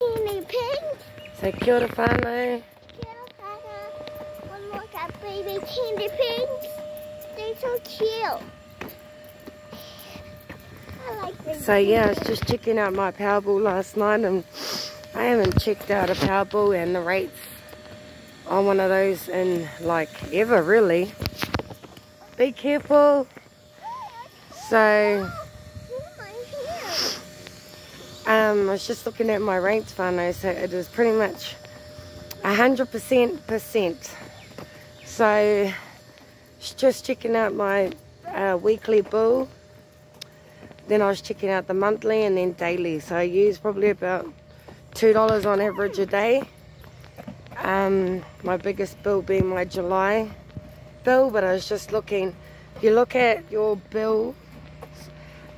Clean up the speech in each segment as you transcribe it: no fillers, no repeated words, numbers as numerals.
Guinea pigs. Say kia ora whanau. And look at baby guinea pigs. They're so cute. I like them. So yeah, I was just checking out my Powerball last night, and I haven't checked out a Powerball and the rates on one of those in like ever really. Be careful. So I was just looking at my rates whanau, so it was pretty much 100%. So just checking out my weekly bill, then I was checking out the monthly and then daily. So I use probably about $2 on average a day. My biggest bill being my July bill, but I was just looking, if you look at your bill,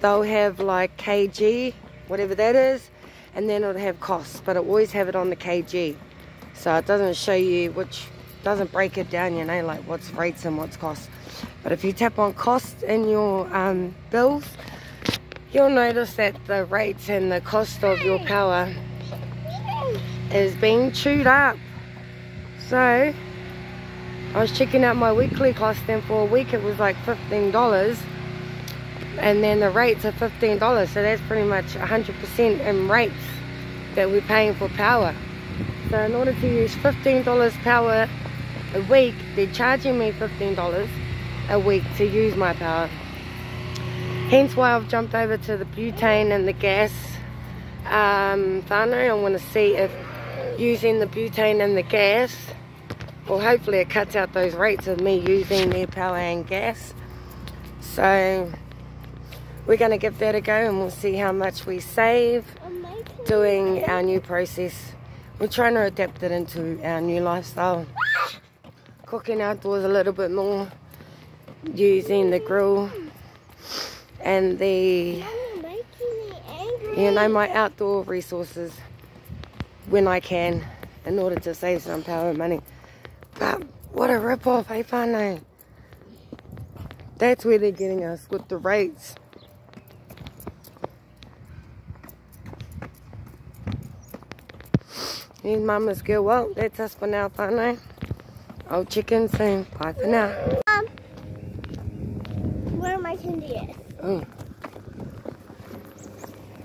they'll have like kg, whatever that is, and then it'll have costs, but it always have it on the kg, so it doesn't show you, which doesn't break it down, you know, like what's rates and what's costs. But if you tap on costs in your bills, you'll notice that the rates and the cost of your power is being chewed up. So I was checking out my weekly cost, and for a week it was like $15, and then the rates are $15, so that's pretty much 100% in rates that we're paying for power. So in order to use $15 power a week, they're charging me $15 a week to use my power. Hence why I've jumped over to the butane and the gas whanau. I want to see if using the butane and the gas, well, hopefully it cuts out those rates of me using their power and gas. So we're going to give that a go, and we'll see how much we save doing our new process. We're trying to adapt it into our new lifestyle. Cooking outdoors a little bit more, using the grill and the, you know, my outdoor resources when I can, in order to save some power and money. But what a rip-off, hey whanau? That's where they're getting us with the rates. Here's Mama's girl. Well, that's us for now, whanau. I'll check in soon. Bye for now. Where my candy is? Oh.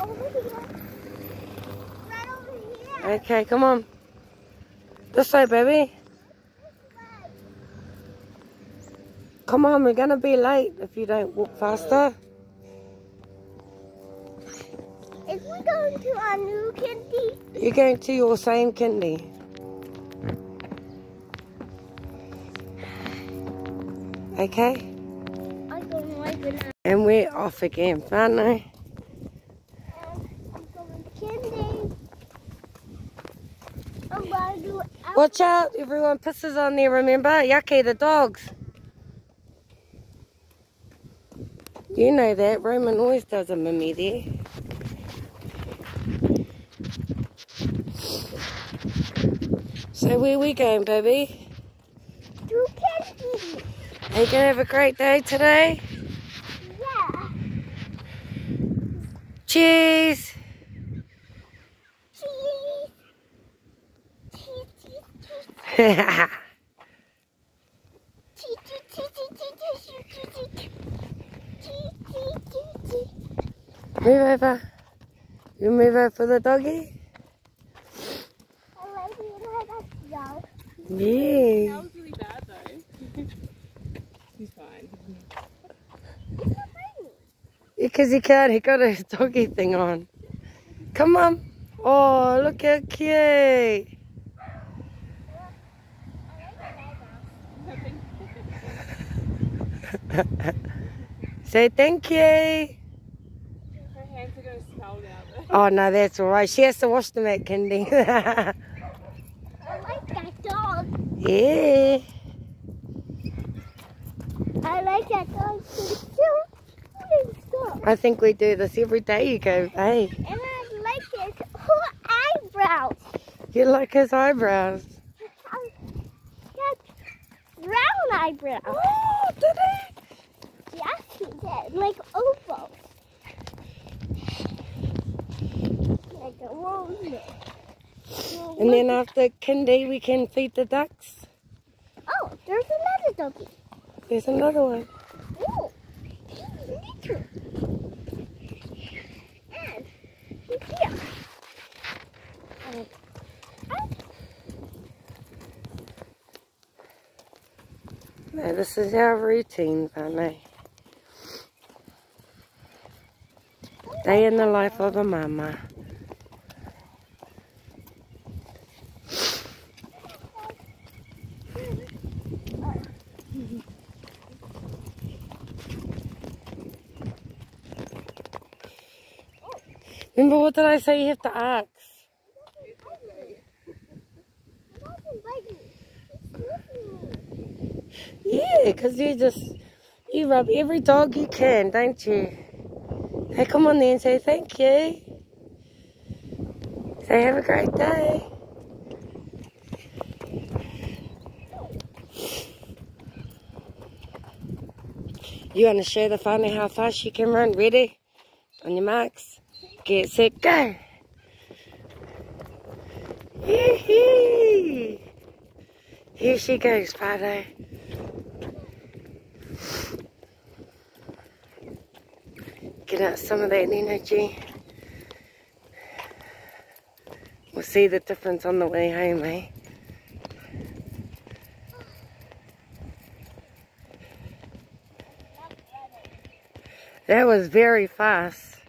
Over here. Right over here. Okay, come on. This way, baby. Come on, we're gonna be late if you don't walk faster. Is we going to our new candy? You're going to your same candy. Okay? I'm going right now. And we're off again, whanau. I'm going to candy. I'm going to do Watch out, everyone pisses on there, remember? Yucky, the dogs. You know that, Roman always does a mimmy there. So where we going, baby? to candy. Are you gonna have a great day today? Yeah. Cheers! Cheese. Cheese, cheese, cheese. Move over. You move over for the doggy? Yeah. That was really bad though. He's fine. Because he can't, he got a doggy thing on. Come on. Oh, look how cute. Say thank you. Her hands are going to smell now. Oh no, that's alright. She has to wash them at Kindy. I like that dog. Yeah. I like that dog too. I think we do this every day. You go, hey. And I like his eyebrows. You like his eyebrows? That's brown eyebrows. Oh, did he? Yes, he did. Like ovals. Like a rose. And then after kindy, we can feed the ducks. Oh, there's another doggy. There's another one. Oh, he's little. And he's here. No, this is our routine, Whanau. Day in the life of a mama. Remember, what did I say? You have to ask. Yeah, because you rub every dog you can, don't you? Hey, come on there and say thank you. Say have a great day. You want to show the whānau how fast you can run? Ready? On your marks. Get set, go. Yee-hee. Here she goes, Whanau. Get out some of that energy. We'll see the difference on the way home, eh? That was very fast.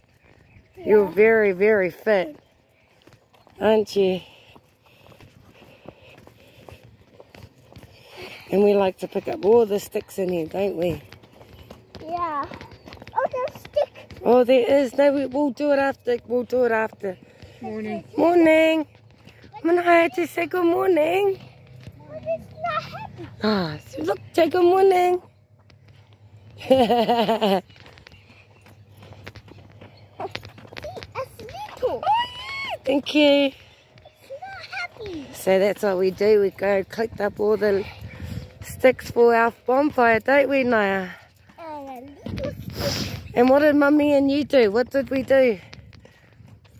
Yeah. You're very, very fit, aren't you? And we like to pick up all the sticks in here, don't we? Yeah. Oh, there's a stick. Oh, there is. No, we'll do it after. We'll do it after. Morning. Morning. Manai, just say good morning. Oh, it's not happy. Ah, so look, say good morning. Thank you. It's not happy. So that's what we do. We go collect up all the sticks for our bonfire, don't we, Naya? And a little stick And what did Mummy and you do? What did we do?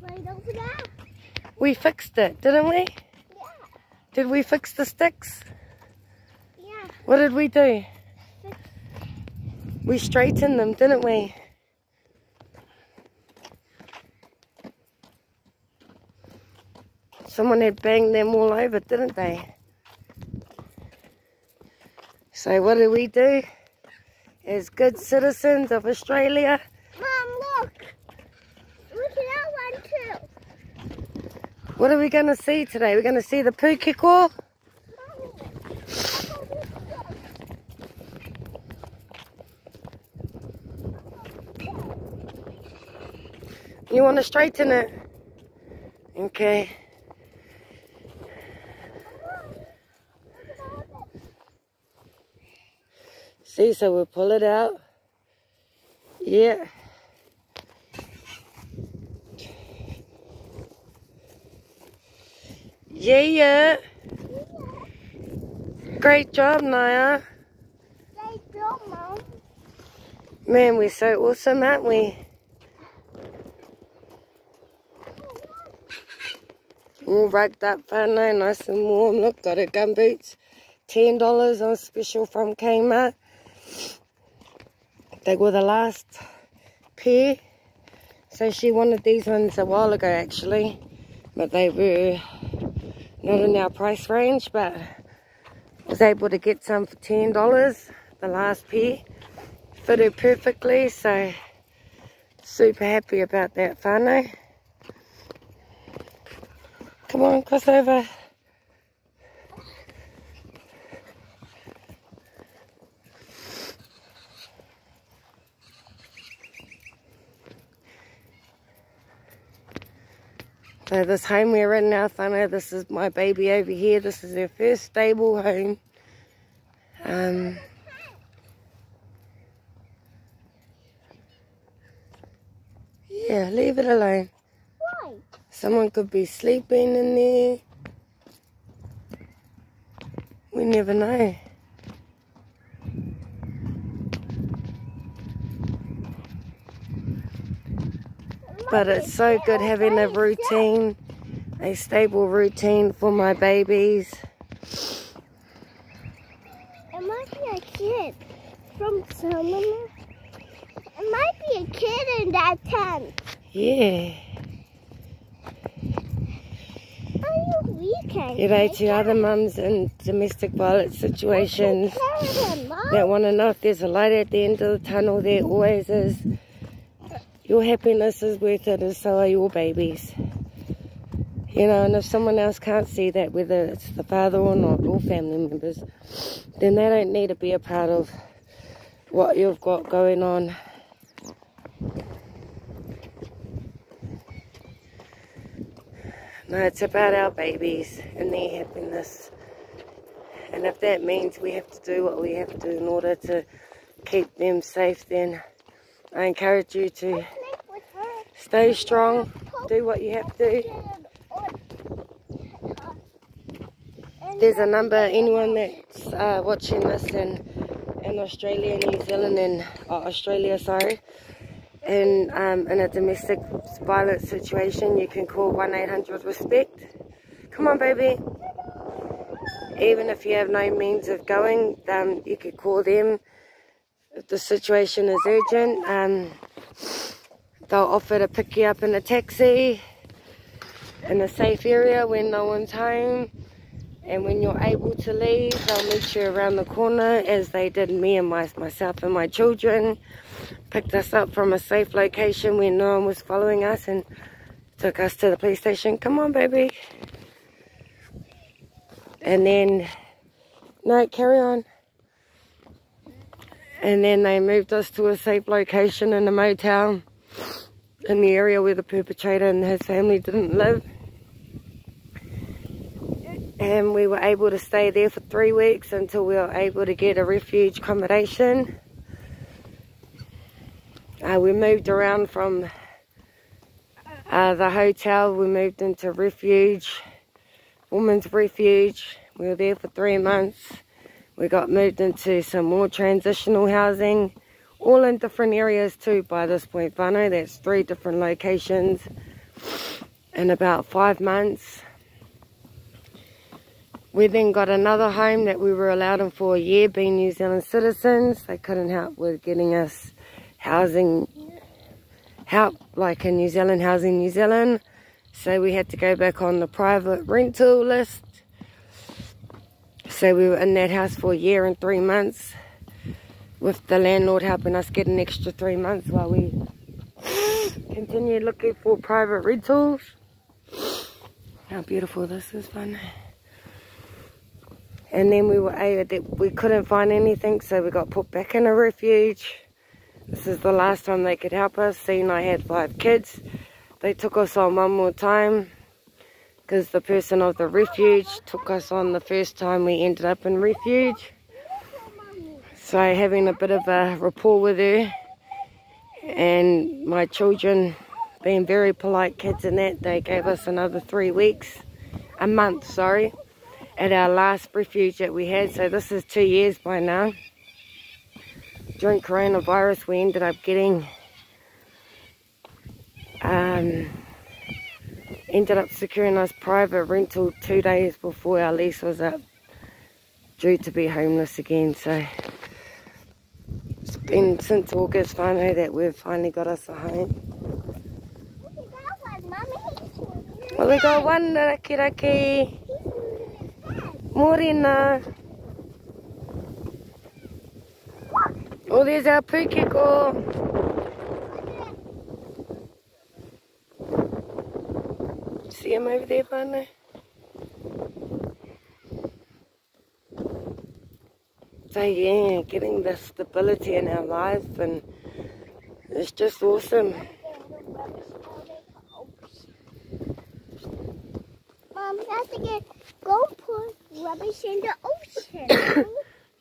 right over there. We fixed it, didn't we? Yeah. Did we fix the sticks? Yeah. What did we do? We straightened them, didn't we? Someone had banged them all over, didn't they? So what do we do as good citizens of Australia? Mom, look. Look at that one too. What are we going to see today? We're going to see the pūkeko. You want to straighten it? Okay. See, so we'll pull it out. Yeah. Yeah. Great job, Naya. Great job, Mom. Man, we're so awesome, aren't we? All rugged up, Whanau, nice and warm. Look, got her gumboots. $10 on special from Kmart. They were the last pair. So she wanted these ones a while ago, actually. But they were not in our price range. But was able to get some for $10. The last pair. Fit her perfectly. So super happy about that, Whanau. Come on, cross over. So this home we're in now, Whanau, this is my baby over here. This is her first stable home. Yeah, leave it alone. Why? Someone could be sleeping in there. We never know. But it's so good having a routine a stable routine for my babies. It might be a kid from somewhere. It might be a kid in that tent. Yeah. You know, to other mums in domestic violence situations that want to know if there's a light at the end of the tunnel, there always is. Your happiness is worth it, and so are your babies. You know, and if someone else can't see that, whether it's the father or not, or family members, then they don't need to be a part of what you've got going on. No, it's about our babies and their happiness. And if that means we have to do what we have to do in order to keep them safe, then I encourage you to stay strong, do what you have to do. There's a number, anyone that's watching this in Australia, New Zealand, and Australia, sorry, and in a domestic violence situation, you can call 1-800-RESPECT. Come on, baby. Even if you have no means of going, you could call them. If the situation is urgent, they'll offer to pick you up in a taxi in a safe area when no one's home. And when you're able to leave, they'll meet you around the corner, as they did me and myself and my children. Picked us up from a safe location where no one was following us and took us to the police station. Come on, baby. And then, no, carry on. And then they moved us to a safe location in a motel in the area where the perpetrator and his family didn't live. And we were able to stay there for 3 weeks until we were able to get a refuge accommodation. We moved around from the hotel. We moved into refuge, women's refuge. We were there for 3 months. We got moved into some more transitional housing, all in different areas too by this point, whānau. That's 3 different locations in about 5 months. We then got another home that we were allowed in for a year, being New Zealand citizens. They couldn't help with getting us housing help, like in New Zealand, Housing New Zealand. So we had to go back on the private rental list. So we were in that house for a year and 3 months, with the landlord helping us get an extra 3 months while we continued looking for private rentals. How beautiful this is, fun. And then we couldn't find anything, so we got put back in a refuge. This is the last time they could help us, seeing I had 5 kids. They took us on one more time, because the person of the refuge took us on the first time we ended up in refuge. So having a bit of a rapport with her, and my children being very polite kids in that, they gave us another 3 weeks, a month, sorry, at our last refuge that we had. So this is 2 years by now. During coronavirus, we ended up getting securing us private rental 2 days before our lease was up, due to be homeless again. So it's been since August, whānau, that we've finally got us a home. Well, we got one raki. Morena. Oh, there's our pukeko. See him over there, whānau? So yeah, getting the stability in our life, and it's just awesome. Mom, we have to go put rubbish in the ocean.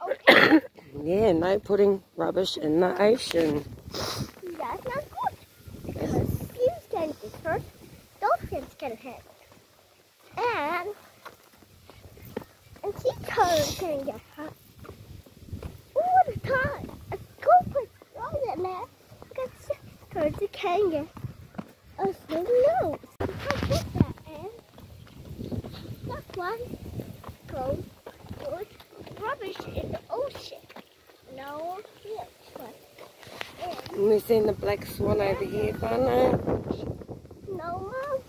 Okay? Yeah, no putting rubbish in the ocean. That's not good. Because skins can get hurt, dolphins can hurt. And sea turtles can get hurt. All the time. Go put all in there. Because sea turtles can get a snake nose. You can't put that in. That one goes with rubbish in the ocean. No, this one. We've seen the black swan over here, Whanau. No, Mom.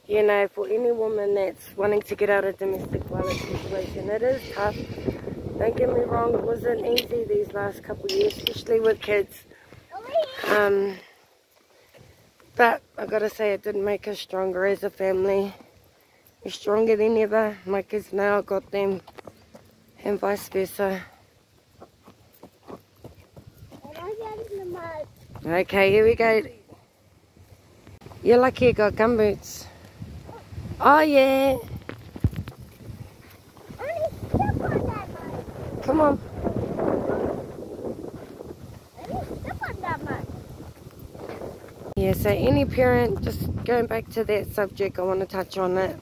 You know, for any woman that's wanting to get out of domestic violence situation, it is tough. Don't get me wrong, it wasn't easy these last couple of years, especially with kids. But I gotta say, it didn't make us stronger as a family. We're stronger than ever. My kids now got them, and vice versa. And I got in the mud. Okay, here we go. You're lucky you got gumboots. Oh yeah. Ernie, step on that mud. Come on. Ernie, step on that mud. Yeah, so any parent, just going back to that subject, I want to touch on it.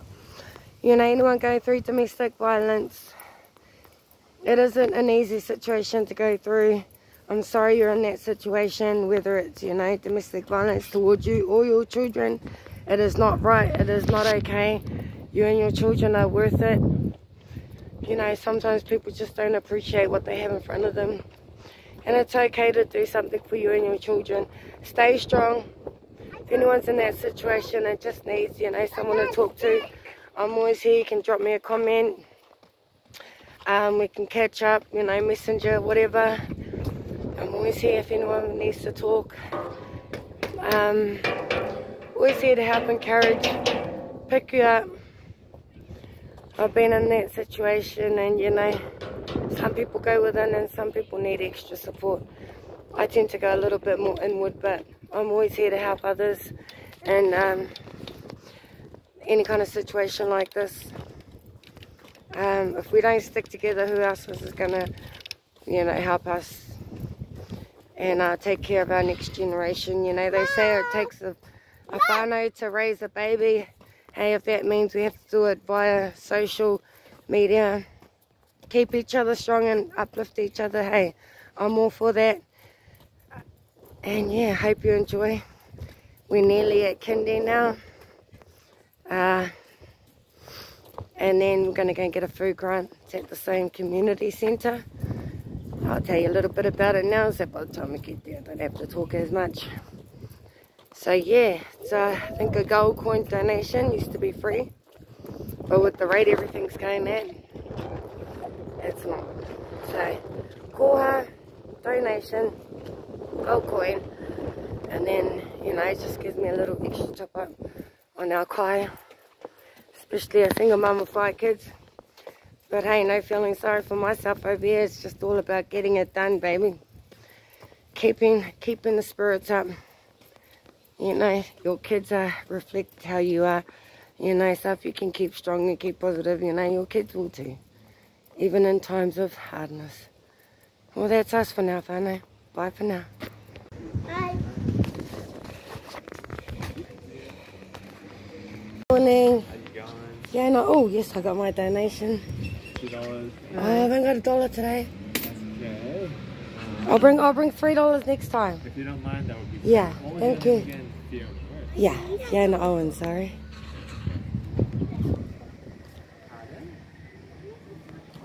You know, anyone going through domestic violence, it isn't an easy situation to go through. I'm sorry you're in that situation, whether it's, you know, domestic violence towards you or your children. It is not right. It is not okay. You and your children are worth it. You know, sometimes people just don't appreciate what they have in front of them. And it's okay to do something for you and your children. Stay strong. If anyone's in that situation and just needs, you know, someone to talk to, I'm always here. You can drop me a comment. We can catch up, you know, messenger, whatever. I'm always here if anyone needs to talk. Always here to help, encourage, pick you up. I've been in that situation, and you know, some people go within and some people need extra support. I tend to go a little bit more inward, but I'm always here to help others. And any kind of situation like this, if we don't stick together, who else is going to, you know, help us and take care of our next generation? You know, they say it takes a whānau to raise a baby. Hey, if that means we have to do it via social media, keep each other strong and uplift each other, hey, I'm all for that. And yeah, hope you enjoy. We're nearly at kindy now. And then we're going to go and get a food grant. It's at the same community centre. I'll tell you a little bit about it now, so by the time we get there I don't have to talk as much. So yeah, it's I think a gold coin donation. Used to be free, but with the rate everything's going at, it's not. So koha, donation, gold coin, and then, you know, it just gives me a little extra top up on our kai, especially a single mum with 5 kids. But hey, no feeling sorry for myself over here. It's just all about getting it done, baby. Keeping the spirits up. You know, your kids reflect how you are. You know, so if you can keep strong and keep positive, you know, your kids will too. Even in times of hardness. Well, that's us for now, whānau. Bye for now. Bye. Morning. How you going? Yeah, no. Oh, yes, I got my donation. $2. I haven't got $1 today. That's okay. I'll bring $3 next time. If you don't mind, that would be Yeah, cool. thank you. Again, Fiona, right? Yeah, Fiona Owen, sorry.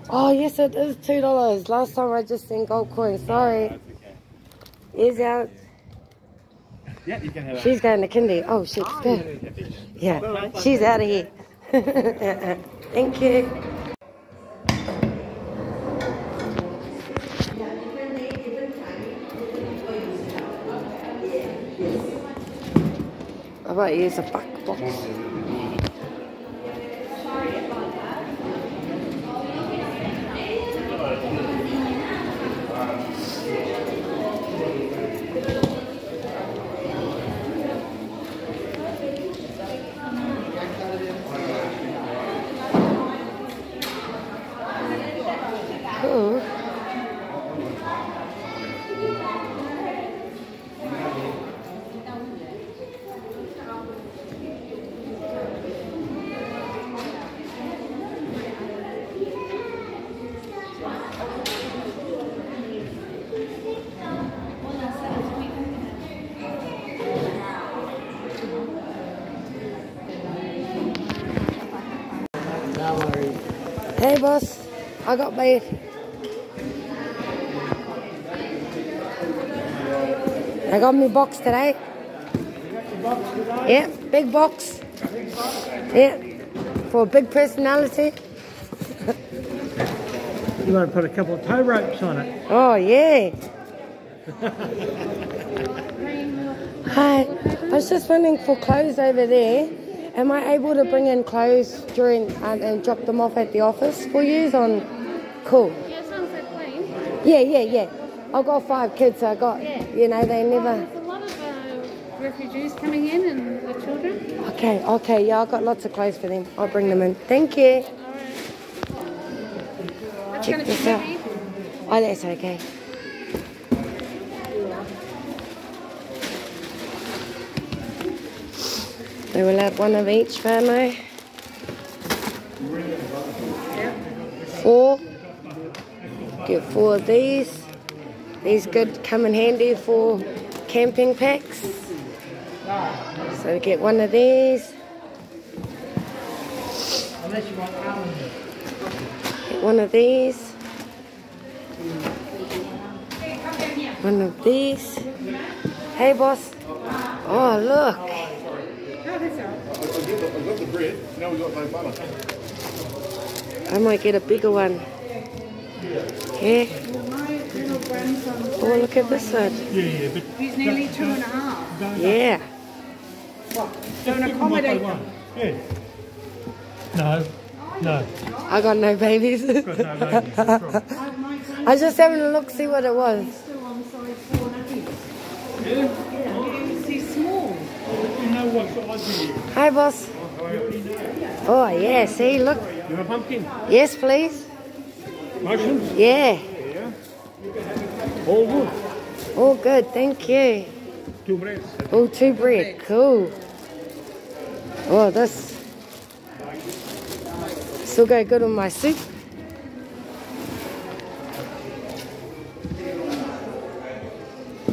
Oh, yes, it is $2. Last time I just seen gold coins. Sorry. That's okay. Is out. Yeah, you can have that. She's going to kindy. Oh, shit. Good. Yeah, she's out of here. Thank you. I might use a back box. Cool. Hey boss, I got my... I got my box today. Yeah, big box. Yeah, for a big personality. You want to put a couple of tow ropes on it. Oh yeah. Hi, I was just wondering for clothes over there. Am I able to bring in clothes during and drop them off at the office for you? Cool. Yeah, as long as they're clean. Yeah. I've got 5 kids, so I got, you know, they never... There's a lot of refugees coming in and the children. Okay, yeah, I've got lots of clothes for them. I'll bring them in. Thank you. That's Check going to be this out. heavy. Oh, that's okay. They were allowed 1 of each, family. 4. Get 4 of these. These good come in handy for camping packs. So get 1 of these. Get 1 of these. 1 of these. Hey boss. Oh look. I've got the bread. Now we've got no butter. I might get a bigger one. Yeah. Oh, look at this one. Yeah, but He's nearly 2.5. Yeah. Don't accommodate them. yeah. No. I got no babies. Got no babies. That's right. I was just having a look, see what it was. He's small. You know what size he is? Hi, boss. Oh, yeah. See, look. You want a pumpkin? Yes, please. Mushrooms? Yeah. All good. All good. Thank you. 2 breads. Oh, 2 bread. Cool. Oh, this still go good with my soup.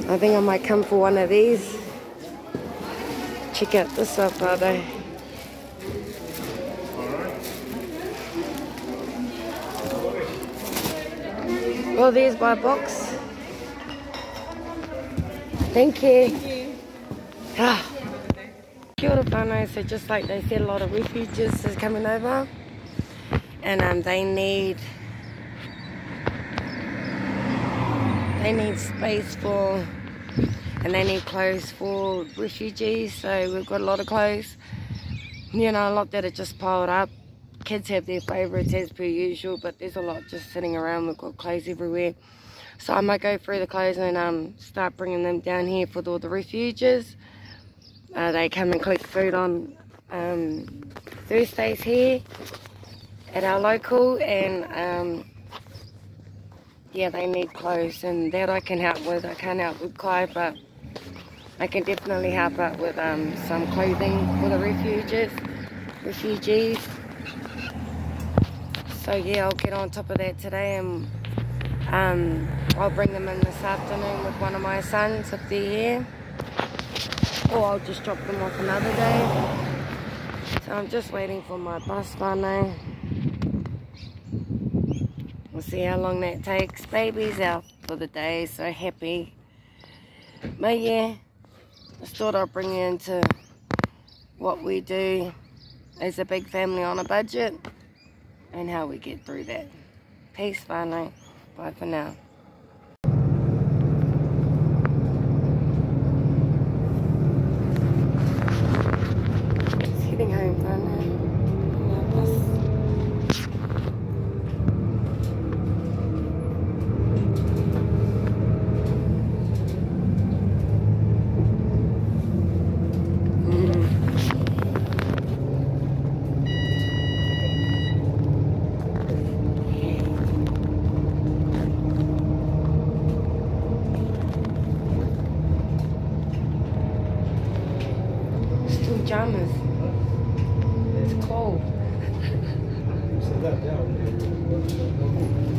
I think I might come for 1 of these. Check out this avocado. Oh, there's my box. Thank you. Ah. Kia ora whanau. So just like they said, a lot of refugees is coming over. And they need space for, and they need clothes for refugees. So we've got a lot of clothes, you know, a lot that are just piled up. Kids have their favourites as per usual, but there's a lot just sitting around. We've got clothes everywhere. So I might go through the clothes and start bringing them down here for all the refugees. They come and collect food on Thursdays here at our local, and yeah, they need clothes, and that I can help with. I can't help with Kai, but I can definitely help out with some clothing for the refugees. So yeah, I'll get on top of that today, and I'll bring them in this afternoon with 1 of my sons if they're here, or I'll just drop them off another day. So I'm just waiting for my bus whanau. We'll see how long that takes. Baby's out for the day, so happy. But yeah, I just thought I'd bring you into what we do as a big family on a budget and how we get through that. Peace, whanau. Bye for now. Just heading home, whanau. Pajamas. It's cold.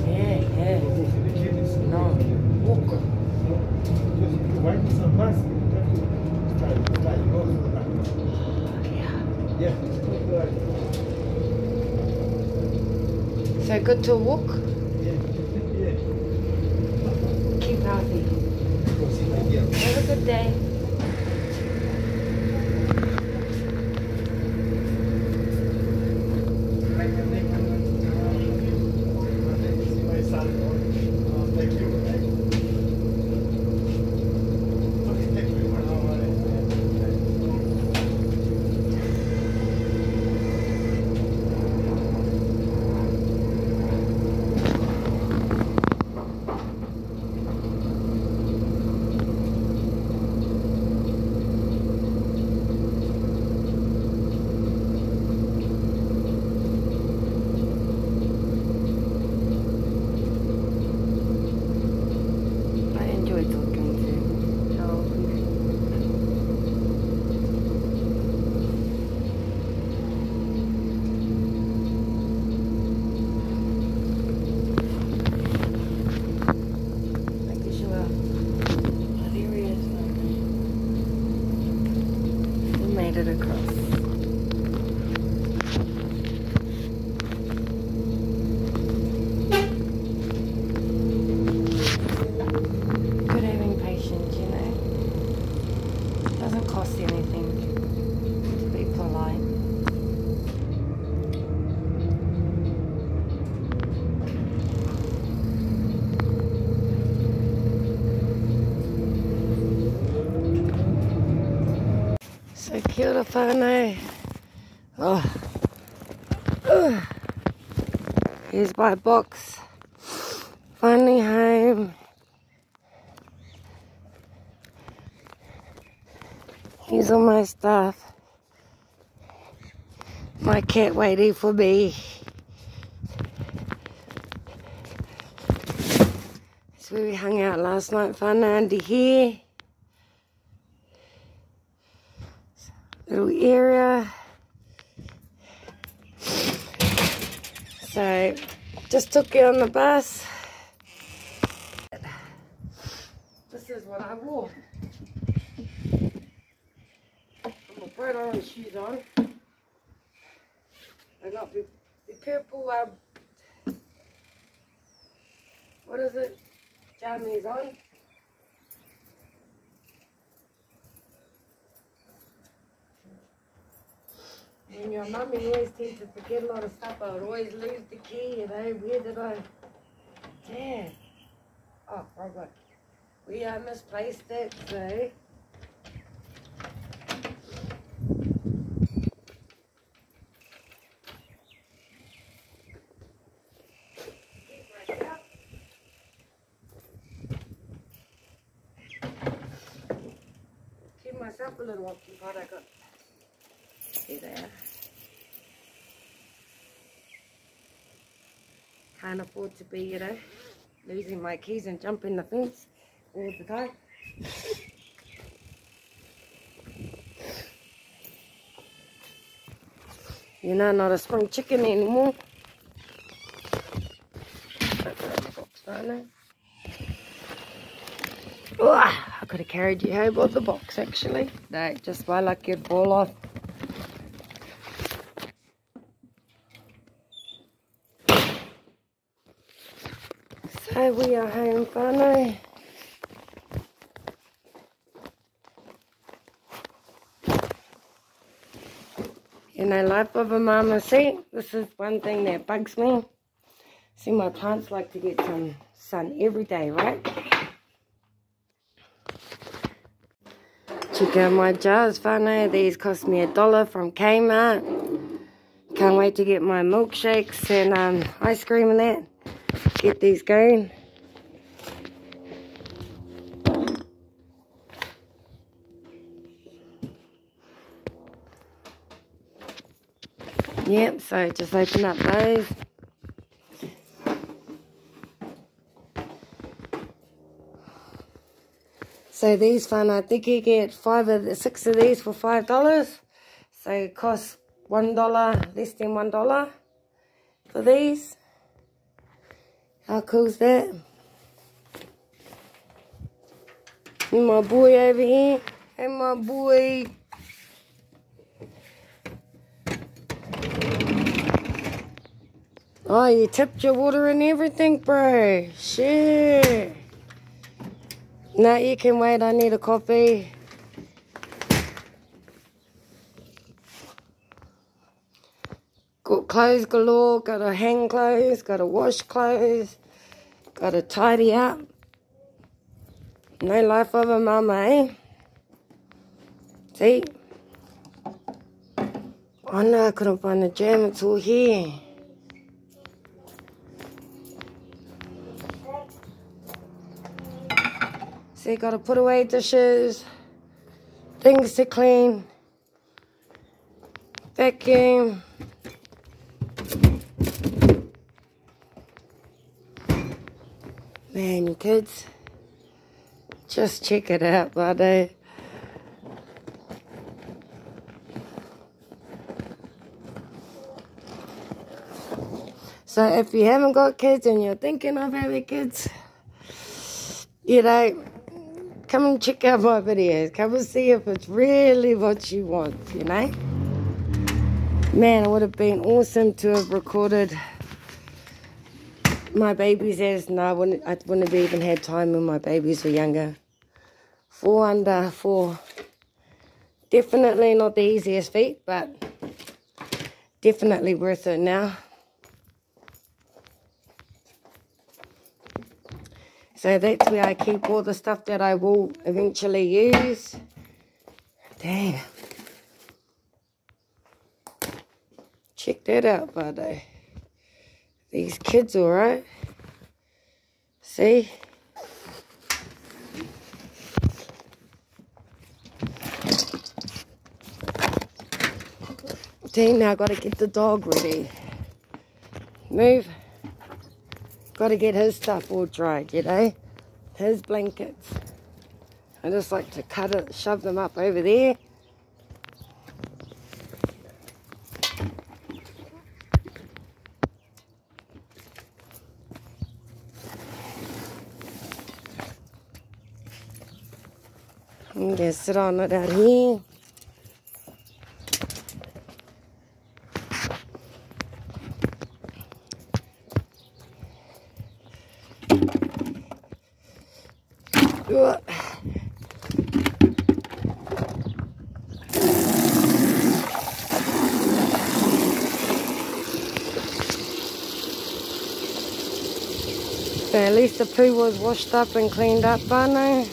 Yeah. No. Walk. So So good to walk? Keep healthy. Have a good day. It across. Good having patience, you know. It doesn't cost anything to be polite. So kia ora whanau. Oh. Here's my box. Finally home. Here's all my stuff. My cat waiting for me. That's where we hung out last night, whanau, under here. Little area. So just took it on the bus. This is what I wore. I'm a bright orange shoes on. I got the purple what is it? Jammies on. And your mummy always tends to forget a lot of stuff. I would always lose the key, you know. Where did I? Damn. Oh, wrong one. We misplaced it, so. Keep myself a little occupied. I got. See there. Can't afford to be, you know, losing my keys and jumping the fence all the time. You know, not a spring chicken anymore. Oh, I could have carried you home with the box actually. No, just my luck you'd fall off. So we are home, whanau. You know, life of a mama. See, this is one thing that bugs me. See, my plants like to get some sun every day, right? Check out my jars, whanau. These cost me $1 from Kmart. Can't wait to get my milkshakes and ice cream and that. Get these going. Yep, so just open up those. So these whanau, I think you get 6 of these for $5. So it costs $1, less than $1 for these. How cool is that? And my boy over here. Hey, my boy. Oh, you tipped your water and everything, bro. Shit. No, you can wait. I need a coffee. Got clothes galore. Gotta hang clothes. Gotta wash clothes. Gotta tidy up. No life of a mama, eh? See? Oh no, I couldn't find the jam. It's all here. See, gotta put away dishes, things to clean, vacuum. Man, you kids, just check it out, buddy. So if you haven't got kids and you're thinking of having kids, you know, come and check out my videos. Come and see if it's really what you want, you know. Man, it would have been awesome to have recorded my babies as, no, I wouldn't have even had time when my babies were younger. 4 under 4. Definitely not the easiest feat, but definitely worth it now. So that's where I keep all the stuff that I will eventually use. Damn. Check that out, buddy. These kids, alright? See? See, now I gotta get the dog ready. Move. Got to get his stuff all dried, you know, his blankets. I just like to cut it, shove them up over there. I'm going to sit on it out here. So at least the poo was washed up and cleaned up, Barno.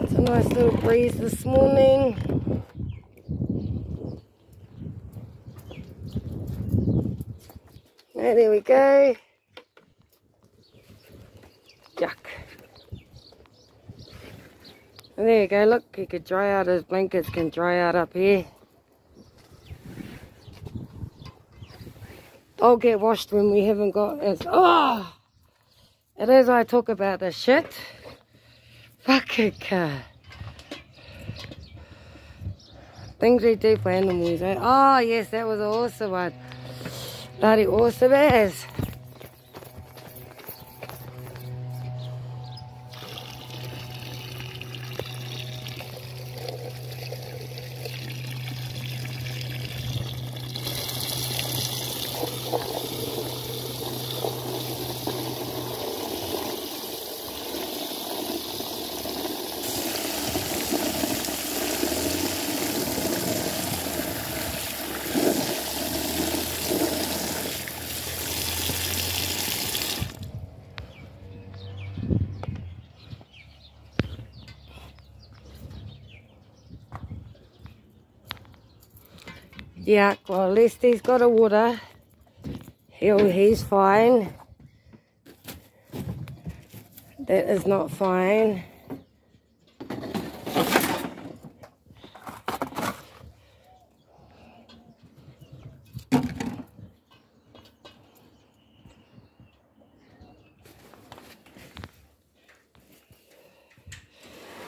It's a nice little breeze this morning. Oh, there we go. Yuck. And there you go, look, he could dry out, his blankets can dry out up here. I'll get washed when we haven't got as, oh! And as I talk about this shit, fucking car. Things we do for animals, eh? Oh yes, that was an awesome one. Bloody awesome as. Yeah, well, at least he's got a water. He's fine. That is not fine.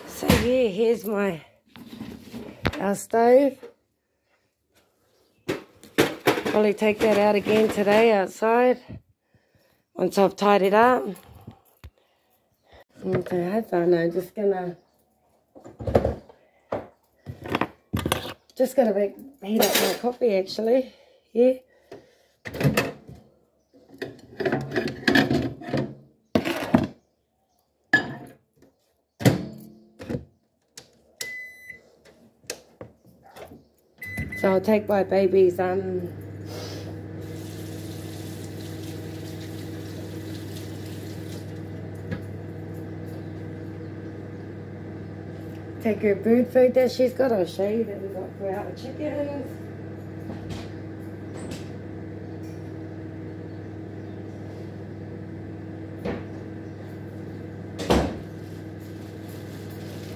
So yeah, here's our stove. Probably take that out again today outside once I've tied it up. Okay, I'm just gonna Just got to heat up my coffee actually. Yeah. So I'll take my baby's take her bird food that she's got. I'll show you that we've got for our chickens.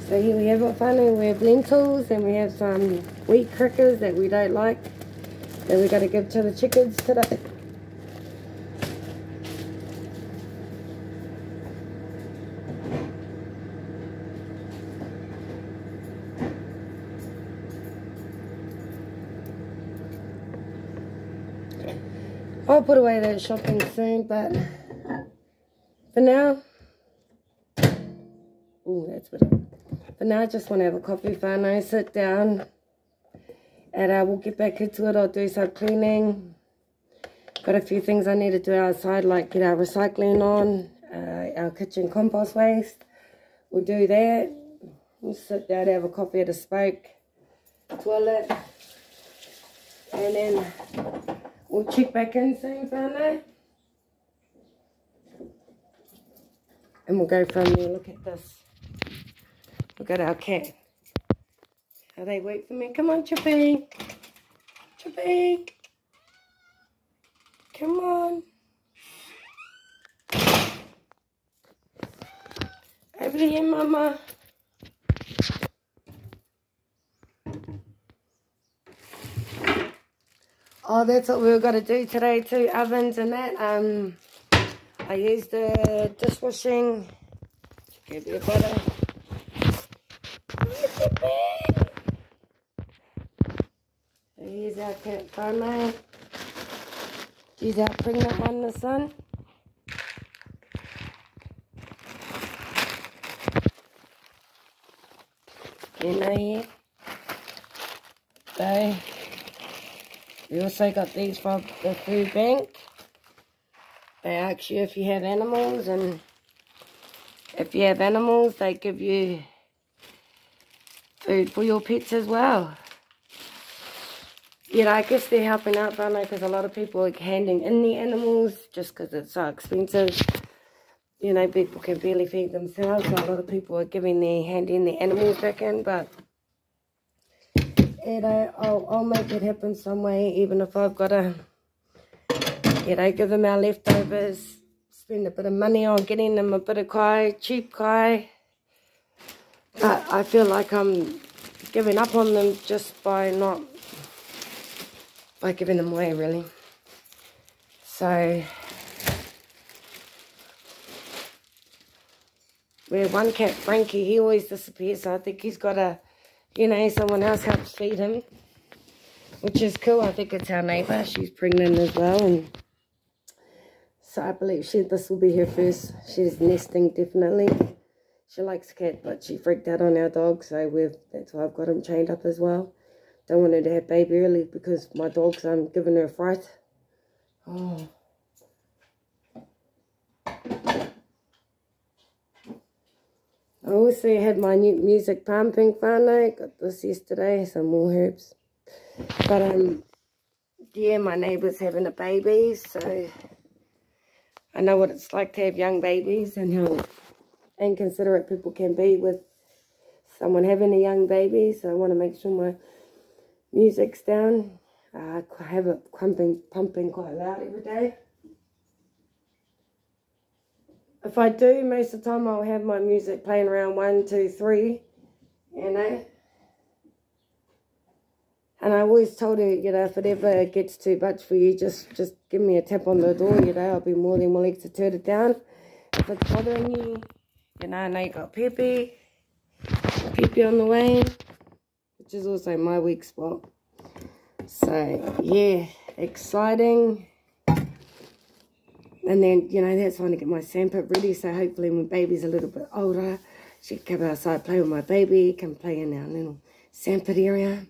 So here we have it finally. We have lentils and we have some wheat crackers that we don't like that we got to give to the chickens today. I'll put away that shopping soon, but for now, that's what. For now, I just want to have a coffee, whanau, sit down, and we'll get back into it. I'll do some cleaning. Got a few things I need to do outside, like get our recycling on, our kitchen compost waste. We'll do that. We'll sit down, have a coffee at a spoke toilet, and then we'll check back in soon, whanau. And we'll go from there. Look at this. Look at our cat. How they wait for me. Come on, Chippy. Chippy. Come on. Over here, Mama. Oh, that's what we've got to do today too. Ovens and that. I used the dishwashing. Give you a butter. Here's our cat whanau. She's our pregnant one, the sun. You know here. So we also got these from the food bank. They ask you if you have animals, and if you have animals, they give you food for your pets as well. Yeah, I guess they're helping out, whanau, because a lot of people are handing in the animals just because it's so expensive. You know, people can barely feed themselves, so a lot of people are handing the animals back in, but you know, I'll make it happen some way, even if I've got to, you know, give them our leftovers, spend a bit of money on getting them a bit of kai, cheap kai. But I feel like I'm giving up on them just by giving them away, really. So we have one cat, Frankie, he always disappears, so I think he's got a, you know, someone else helps feed him, which is cool. I think it's our neighbour, she's pregnant as well, and so I believe this will be her first. She's nesting, definitely. She likes cat, but she freaked out on our dog, so that's why I've got him chained up as well. Don't want her to have baby early because my dog's giving her a fright. Oh. I also had my new music pumping, whanau. Got this yesterday, some more herbs. But yeah, my neighbour's having a baby, so I know what it's like to have young babies and how inconsiderate people can be with someone having a young baby. So I want to make sure my music's down. I have it pumping quite loud every day. If I do, most of the time I'll have my music playing around 1, 2, 3, you know. And I always told her, you know, if it ever gets too much for you, just give me a tap on the door, you know. I'll be more than willing to turn it down. If it's bothering you, you know, I know you got Pepe on the way, which is also my weak spot. So, yeah, exciting. And then, you know, that's when I get my sandpit ready. So hopefully when baby's a little bit older, she can come outside, play with my baby, can play in our little sandpit area.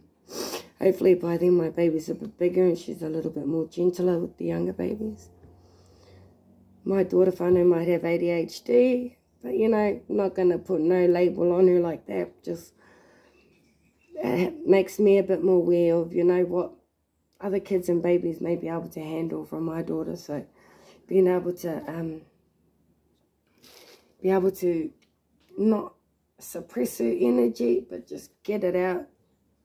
hopefully by then my baby's a bit bigger and she's a little bit more gentler with the younger babies. My daughter whanau might have ADHD, but you know, I'm not going to put no label on her like that. Just it makes me a bit more aware of, you know, what other kids and babies may be able to handle from my daughter. So being able to not suppress her energy, but just get it out,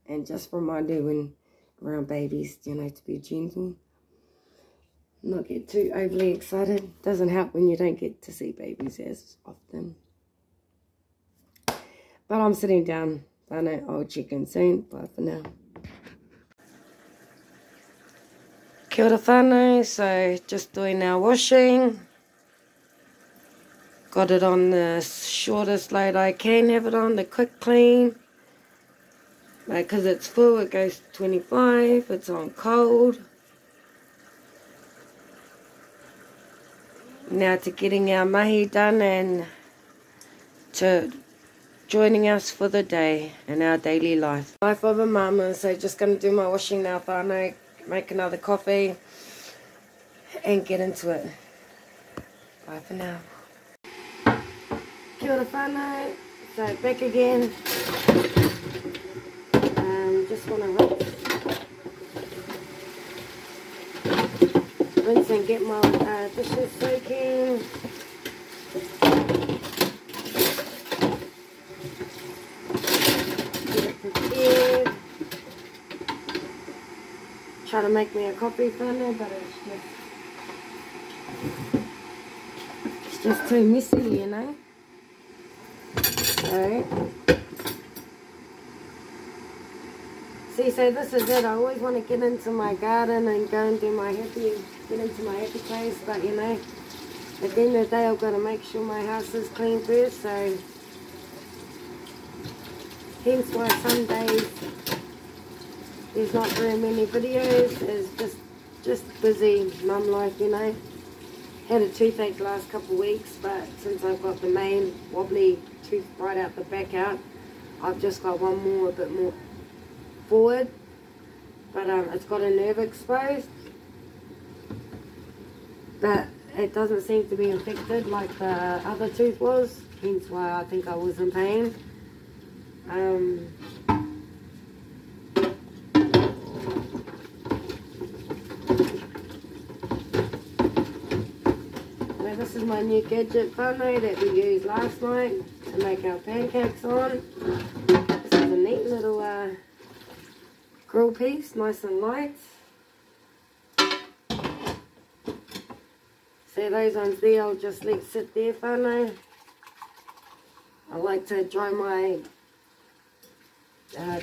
and just remind her when around babies, you know, to be gentle, not get too overly excited. Doesn't help when you don't get to see babies as often. But I'm sitting down. I know I'll check in soon. Bye for now. Kia ora whanau. So just doing our washing. Got it on the shortest load I can have it on, the quick clean. Because it's full, it goes to 25. It's on cold. Now to getting our mahi done and to joining us for the day in our daily life. Life of a mama. So just going to do my washing now, whanau, make another coffee and get into it. Bye for now. Kia ora whanau. So back again. Just want to rinse and get my dishes soaking. Get it prepared. Try to make me a coffee whanau, but it's just too messy, you know. So so this is it. I always want to get into my garden and go and do my get into my happy place, but you know, at the end of the day I've got to make sure my house is clean first, so hence why some days there's not very many videos. It's just busy mum life, you know. Had a toothache the last couple of weeks, but since I've got the main wobbly tooth right out the back out, I've just got one more, a bit more forward, but it's got a nerve exposed, but it doesn't seem to be infected like the other tooth was, hence why I think I was in pain. Now this is my new gadget whanau that we used last night to make our pancakes on. This is a neat little grill piece, nice and light. So those ones there I'll just let sit there whanau. I like to dry my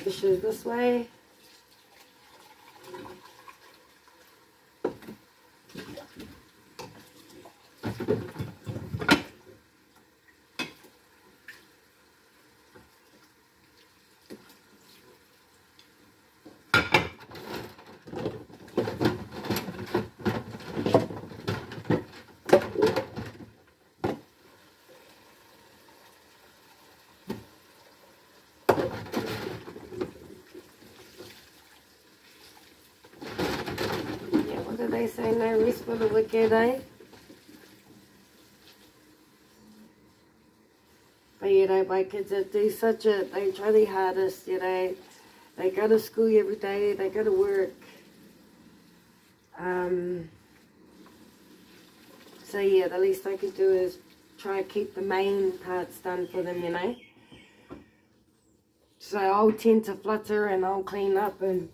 dishes this way. They say no rest for the wicked, eh? But you know, my kids that do they try their hardest, you know. They go to school every day, they go to work. So yeah, the least I could do is try to keep the main parts done for them, you know. So I'll tend to flutter and I'll clean up, and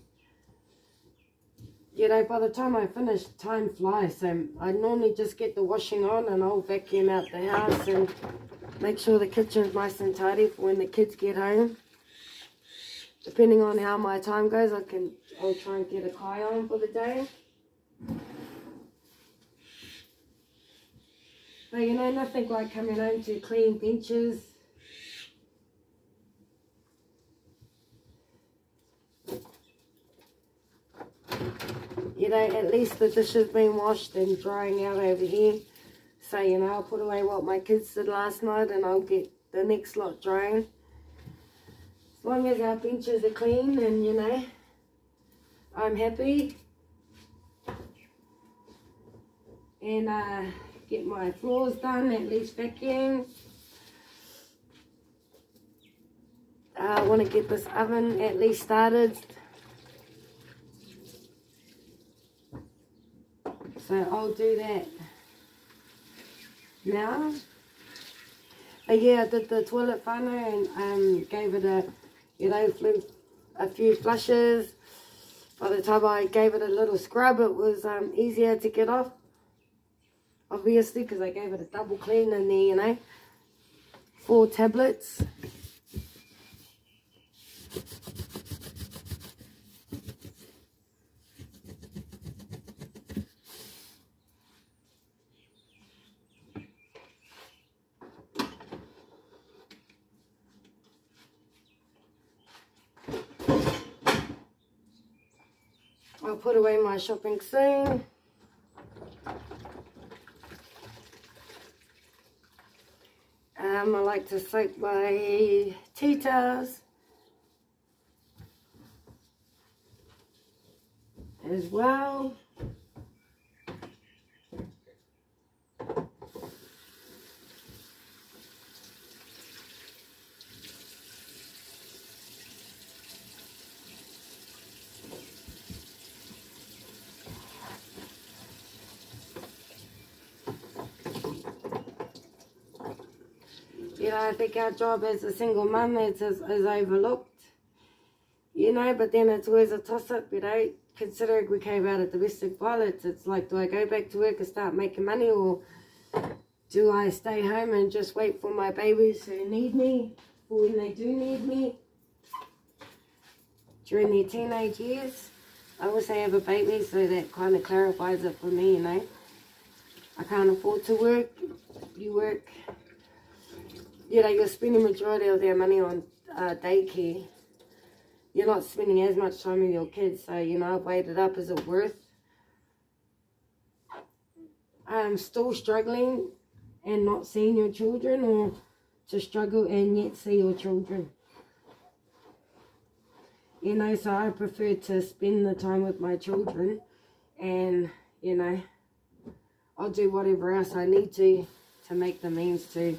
you know, by the time I finish, time flies. So I normally just get the washing on and I'll vacuum out the house and make sure the kitchen's nice and tidy for when the kids get home. Depending on how my time goes, I'll try and get a kai on for the day. But you know, nothing like coming home to clean benches. You know, at least the dish has been washed and drying out over here. So, you know, I'll put away what my kids did last night and I'll get the next lot drying. As long as our benches are clean and, you know, I'm happy. And get my floors done, at least vacuum. I want to get this oven at least started. So I'll do that now. But yeah, I did the toilet whanau and gave it a, you know, a few flushes. By the time I gave it a little scrub, it was easier to get off. Obviously, because I gave it a double clean in there, you know. 4 tablets. I'll put away my shopping soon. I like to soak my tea towels as well. You know, I think our job as a single mum is overlooked, you know, but then it's always a toss-up, you know, considering we came out of domestic violence. It's like, do I go back to work and start making money, or do I stay home and just wait for my babies who need me, for when they do need me, during their teenage years? I wish I have a baby, so that kind of clarifies it for me, you know. I can't afford to work. You work, you know, you're spending the majority of their money on daycare. You're not spending as much time with your kids, so, you know, I've weighed it up. Is it worth? I'm still struggling and not seeing your children, or to struggle and yet see your children. You know, so I prefer to spend the time with my children, and, you know, I'll do whatever else I need to make the means to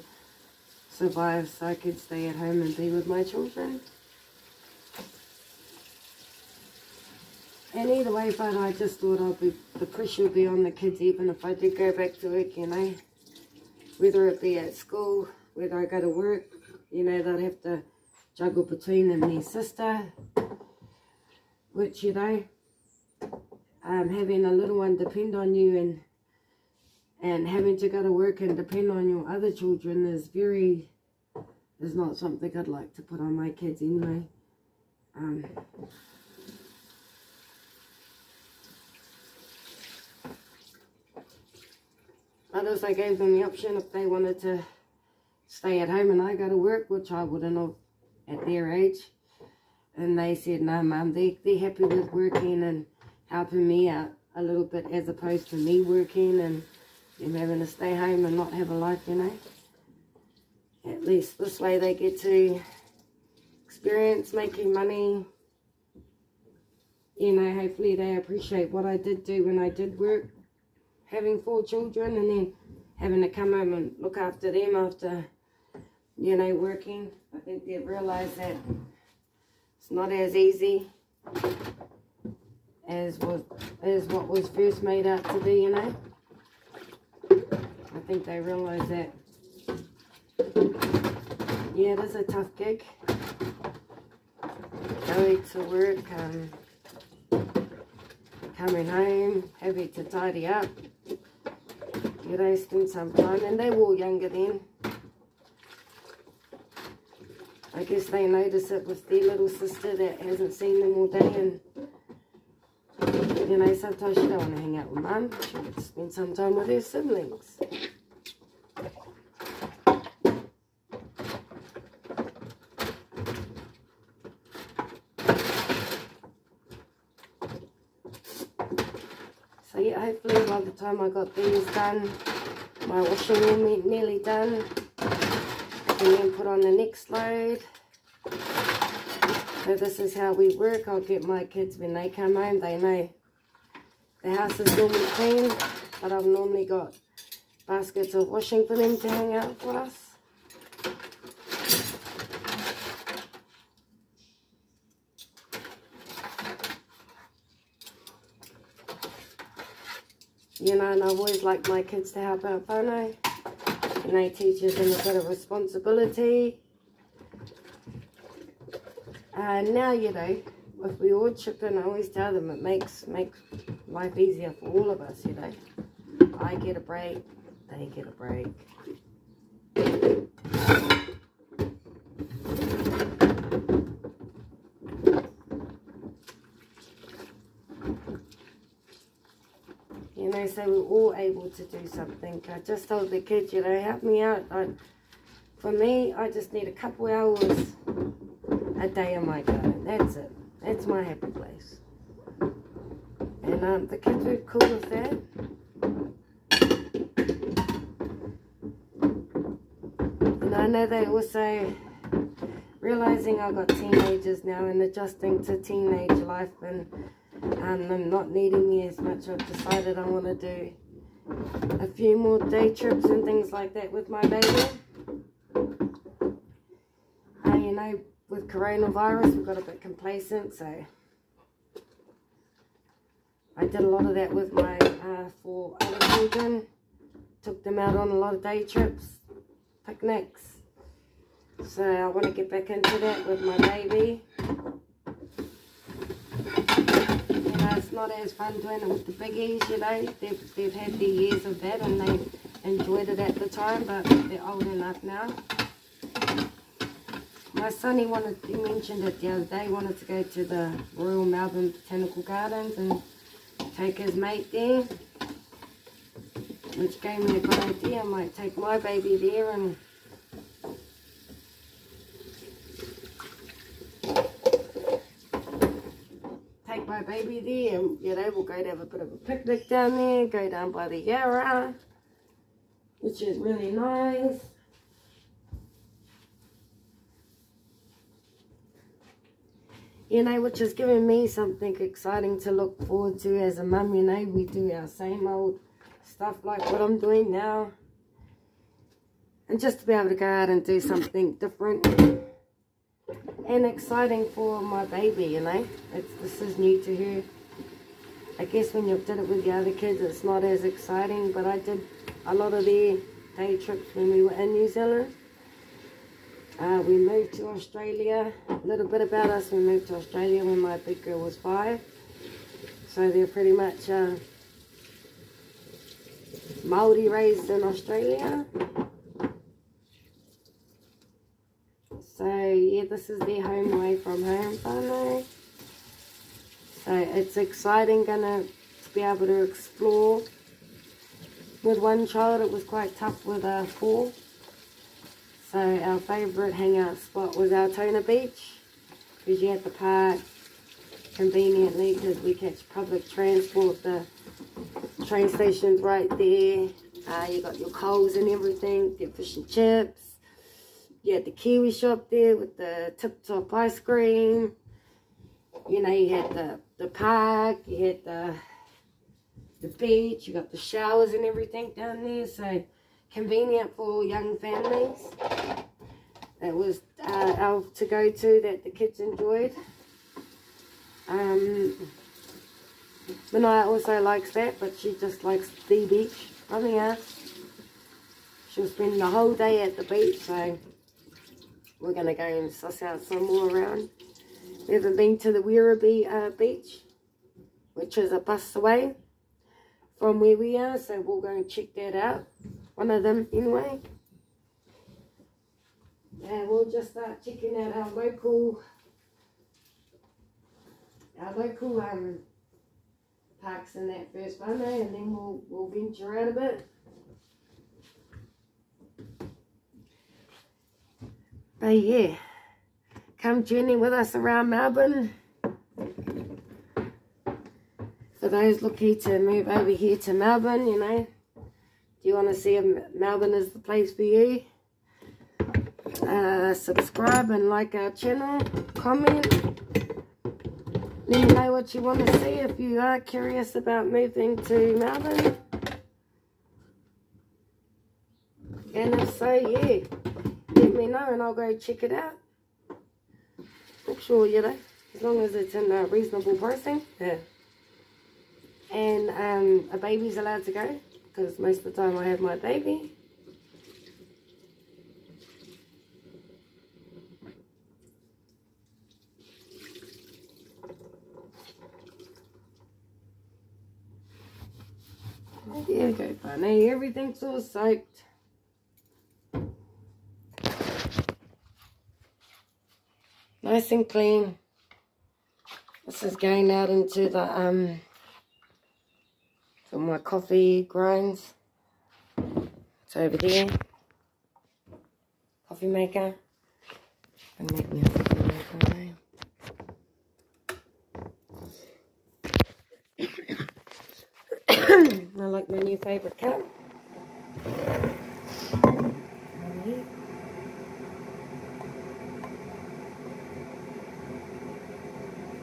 survive, so I could stay at home and be with my children. And either way, but I just thought the pressure would be on the kids even if I did go back to work, you know. Whether it be at school, whether I go to work, you know, they'd have to juggle between them and their sister. Which, you know, having a little one depend on you and having to go to work and depend on your other children is not something I'd like to put on my kids anyway. Others, I gave them the option if they wanted to stay at home and I go to work, which I wouldn't have at their age. And they said, no, Mum, they're happy with working and helping me out a little bit, as opposed to me working and them having to stay home and not have a life, you know. At least this way they get to experience making money. You know, hopefully they appreciate what I did do when I did work, having 4 children and then having to come home and look after them after, you know, working. I think they've realised that it's not as easy as what was first made out to be, you know. I think they realise that, yeah, it is a tough gig. Going to work, coming home, having to tidy up, you know, spend some time. And they were all younger then. I guess they notice it with their little sister that hasn't seen them all day, and, you know, sometimes she don't want to hang out with Mum. She wants to spend some time with her siblings. So yeah, hopefully by the time I got these done, my washing will be nearly done. And then put on the next load. So this is how we work. I'll get my kids when they come home. They know the house is normally clean, but I've normally got baskets of washing for them to hang out for us. You know, and I've always liked my kids to help out whānau. You know, teaches them a bit of responsibility. Now, you know, if we all chip in, I always tell them it makes life easier for all of us, you know. I get a break, they get a break. You know, so we're all able to do something. I just told the kids, you know, help me out. For me, I just need a couple hours a day in my garden. That's it. That's my happy place. And the kids were cool with that. And I know they also, realizing I've got teenagers now and adjusting to teenage life and them not needing me as much, I've decided I want to do a few more day trips and things like that with my baby. You know, with coronavirus, we got a bit complacent, so I did a lot of that with my 4 other children. Took them out on a lot of day trips, picnics. So I want to get back into that with my baby. You know, it's not as fun doing it with the biggies, you know. They've had their years of that and they enjoyed it at the time, but they're old enough now. My son, he mentioned it the other day, wanted to go to the Royal Melbourne Botanical Gardens and take his mate there, which gave me a good idea. I might take my baby there and take my baby there, and you know, we'll go to have a bit of a picnic down there, go down by the Yarra, which is really nice. You know, which is giving me something exciting to look forward to as a mum. You know, we do our same old stuff like what I'm doing now. And just to be able to go out and do something different and exciting for my baby, you know. This is new to her. I guess when you did it with the other kids, it's not as exciting. But I did a lot of their day trips when we were in New Zealand. We moved to Australia. A little bit about us, we moved to Australia when my big girl was 5. So they're pretty much Māori raised in Australia. So yeah, this is their home away from home whānau. So it's exciting to be able to explore. With one child it was quite tough with 4. So our favourite hangout spot was Altona Beach, because you had the park conveniently, because we catch public transport. The train station's right there. You got your Coles and everything, your fish and chips. You had the Kiwi shop there with the tip-top ice cream. You know, you had the park, you had the beach, you got the showers and everything down there. So convenient for young families. That was our to-go-to that the kids enjoyed. Manaya also likes that, but she just likes the beach. Nothing else. She'll spend the whole day at the beach, so we're going to go and suss out some more around. We haven't been to the Werribee beach, which is a bus away from where we are, so we'll go and check that out. One of them anyway. And we'll just start checking out our local parks and that first one, and then we'll venture out a bit. But yeah, come journey with us around Melbourne. For those looking to move over here to Melbourne, you know, do you want to see if Melbourne is the place for you? Subscribe and like our channel, comment. Let me know what you want to see if you are curious about moving to Melbourne. And if so, yeah, let me know and I'll go check it out. I'm sure, you know, as long as it's in a reasonable pricing. Yeah. And a baby's allowed to go, because most of the time I have my baby. There we go, Barney. Everything's all soaked. Nice and clean. This is going out into the for my coffee grinds. It's over there. Coffee maker. And make me a coffee maker, eh? I like my new favourite cup.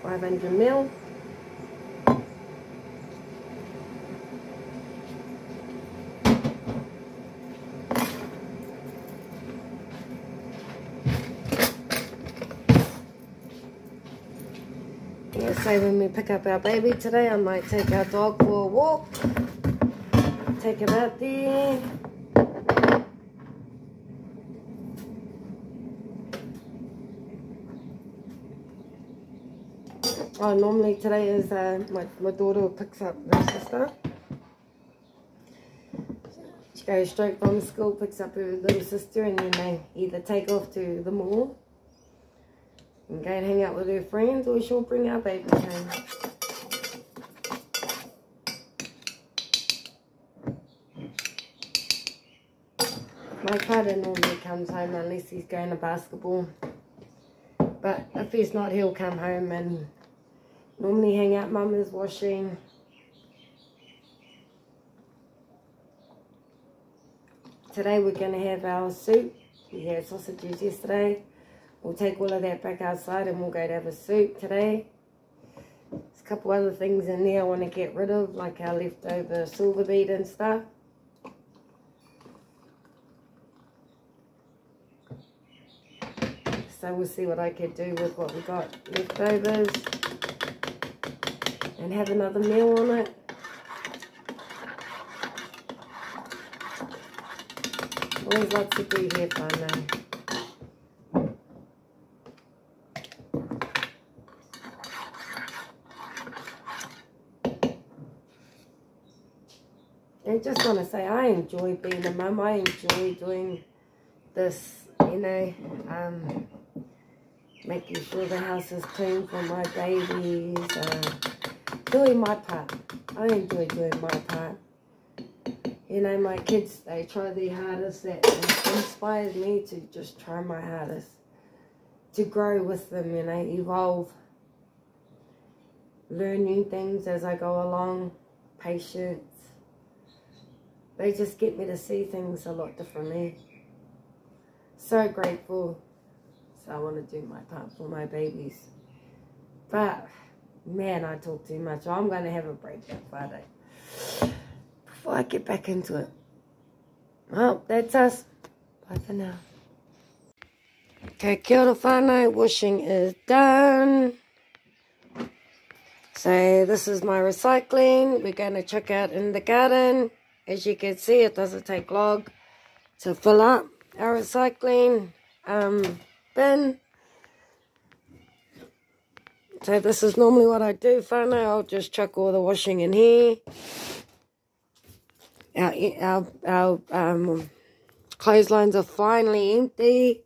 500ml. Yeah, so when we pick up our baby today, I might take our dog for a walk. Take him out there. Oh, normally today is my daughter picks up her sister. She goes straight from school, picks up her little sister, and then they either take off to the mall and go and hang out with her friends, or she'll bring our baby home. My father normally comes home unless he's going to basketball. But if he's not, he'll come home and normally hang out. Mum is washing. Today we're going to have our soup. We had sausages yesterday. We'll take all of that back outside and we'll go to have a soup today. There's a couple other things in there I want to get rid of, like our leftover silver beet and stuff. So we'll see what I could do with what we got leftovers and have another meal on it. Always lots to do here, I know. I just want to say I enjoy being a mum. I enjoy doing this, you know, making sure the house is clean for my babies, doing my part. I enjoy doing my part. You know, my kids, they try their hardest. That inspires me to just try my hardest. To grow with them, you know, evolve. Learn new things as I go along. Patience. They just get me to see things a lot differently. So grateful. So I want to do my part for my babies. But, man, I talk too much. I'm going to have a break on Friday before I get back into it. Well, that's us. Bye for now. Okay, kia ora whanau. Washing is done. So this is my recycling. We're going to check out in the garden. As you can see, it doesn't take long to fill up our recycling bin. So this is normally what I do, whanau. I'll just chuck all the washing in here. Our clotheslines are finally empty,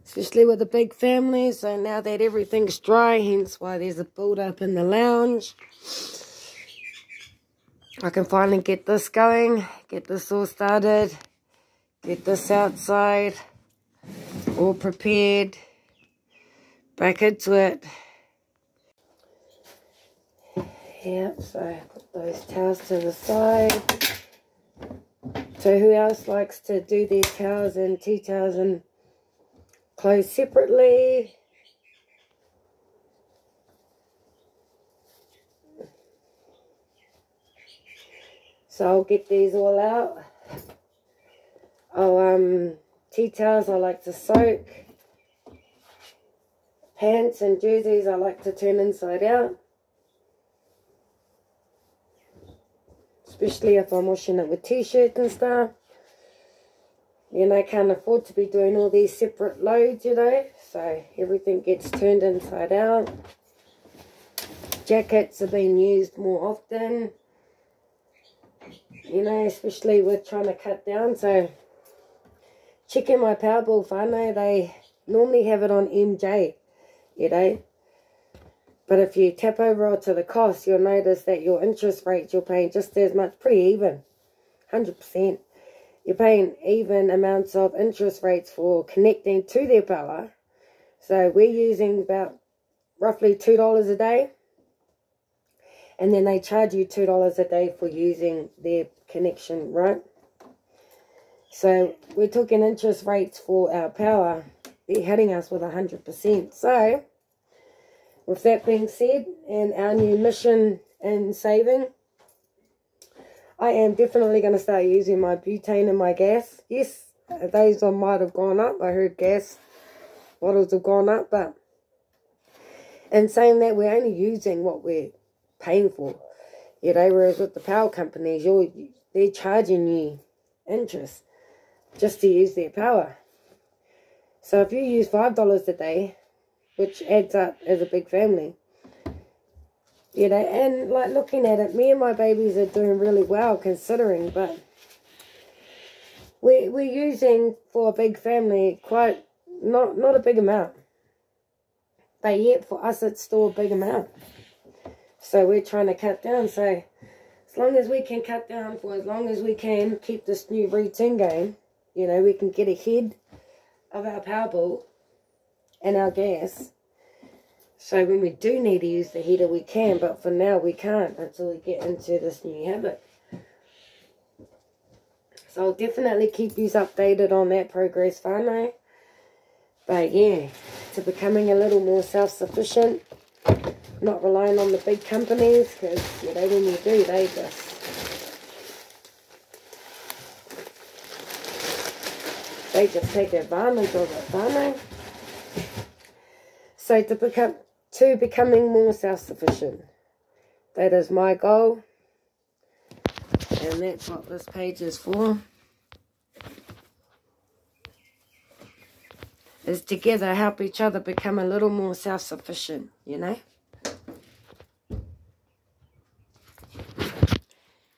especially with a big family. So now that everything's dry, hence why there's a build up in the lounge, I can finally get this going, get this all started, get this outside, all prepared, back into it. Yeah, so put those towels to the side. So who else likes to do their towels and tea towels and clothes separately? So I'll get these all out. Tea towels I like to soak. Pants and jerseys I like to turn inside out. Especially if I'm washing it with t-shirts and stuff. You know, I can't afford to be doing all these separate loads, you know. So everything gets turned inside out. Jackets are being used more often. You know, especially with trying to cut down. So checking my Powerball whānau, they normally have it on MJ, you know. But if you tap over to the cost, you'll notice that your interest rates, you're paying just as much, pretty even, 100%. You're paying even amounts of interest rates for connecting to their power. So we're using about roughly $2 a day. And then they charge you $2 a day for using their connection, right? So we're talking interest rates for our power. They're hitting us with 100%. So with that being said, and our new mission in saving, I am definitely going to start using my butane and my gas. Yes, those might have gone up. I heard gas bottles have gone up, but in saying that, we're only using what we're paying for. You know, whereas with the power companies, they're charging you interest just to use their power. So if you use $5 a day, which adds up as a big family, you know, and like looking at it, me and my babies are doing really well considering, but we're using for a big family quite not a big amount, but yet for us it's still a big amount. So we're trying to cut down. So as long as we can cut down for as long as we can, keep this new routine going, you know, we can get ahead of our power bill and our gas. So when we do need to use the heater, we can, but for now we can't until we get into this new habit. So I'll definitely keep you updated on that progress, whānau. But yeah, to becoming a little more self-sufficient, not relying on the big companies, because, you know, when you do, they just take advantage of it, whānau. So to becoming more self-sufficient, that is my goal, and that's what this page is for. Is together help each other become a little more self-sufficient, you know.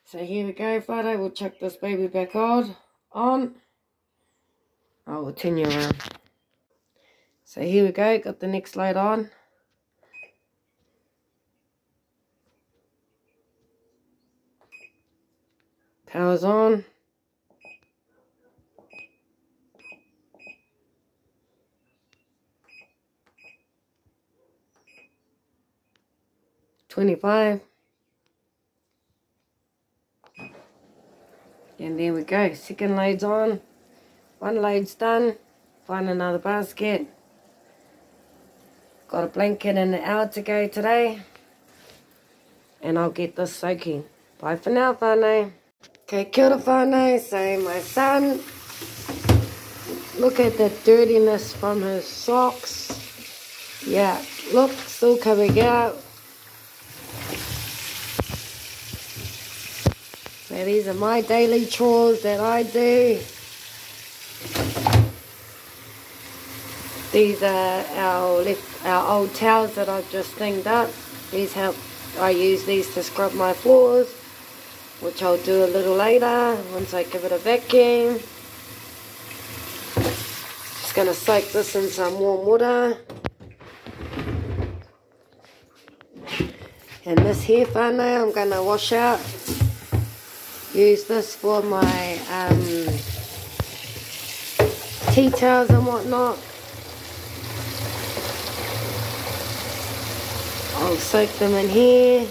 So here we go, whānau. We'll chuck this baby back on. I will turn you around. So here we go, got the next load on. Power's on. $25. And there we go. Second load's on. One load's done. Find another basket. Got a blanket and an hour to go today. And I'll get this soaking. Bye for now, whānau. Okay, kia ora whānau. So my son, look at the dirtiness from his socks. Yeah, look, still coming out. So these are my daily chores that I do. These are our old towels that I've just thinged up. I use these to scrub my floors, which I'll do a little later once I give it a vacuum. Just going to soak this in some warm water. And this here, whānau, I'm going to wash out. Use this for my tea towels and whatnot. I'll soak them in here.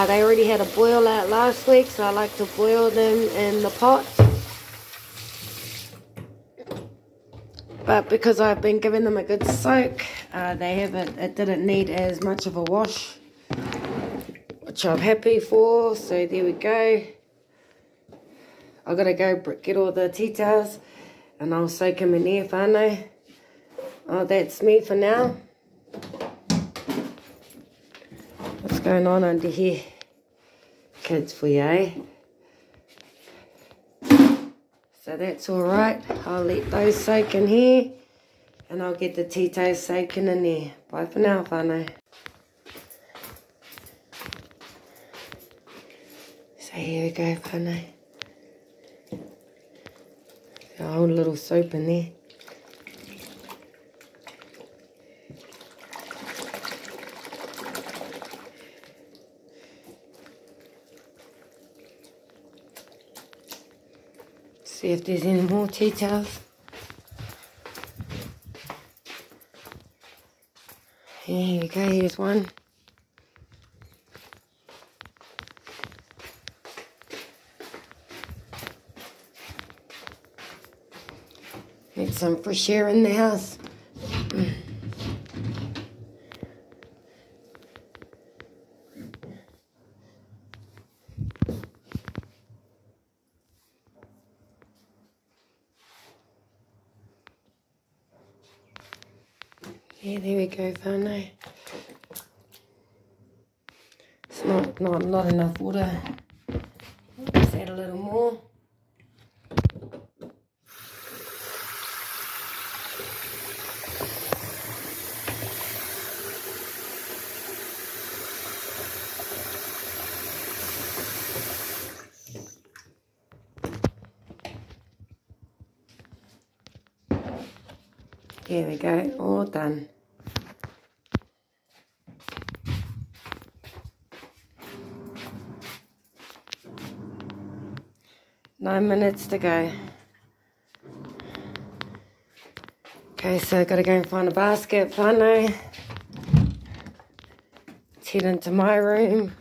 They already had a boil out last week, so I like to boil them in the pot. But because I've been giving them a good soak, it didn't need as much of a wash, which which I'm happy for. So there we go. I gotta go get all the tea towels and I'll soak them in there, whānau. Oh, that's me for now. What's going on under here? Kids for you, eh? So that's all right. I'll let those soak in here and I'll get the tea towels soaking in there. Bye for now, whānau. So here we go, whānau. A whole little soap in there. See if there's any more tea towels. Here we go, here's one. Get some fresh air in the house. Yeah, there we go, whānau. It's not enough water. Let's add a little more. There we go, all done. Nine minutes to go. Okay, so I've got to go and find a basket, whānau. Let's head into my room.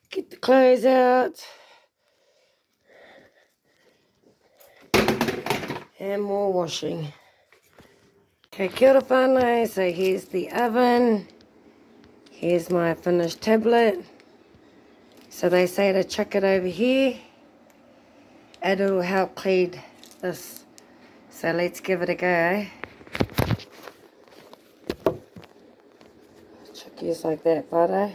Get the clothes out. And more washing. Okay, kia ora whānau. So here's the oven. Here's my finished tablet. So they say to chuck it over here. And it'll help clean this. So let's give it a go, eh? Chuck yours like that, whānau.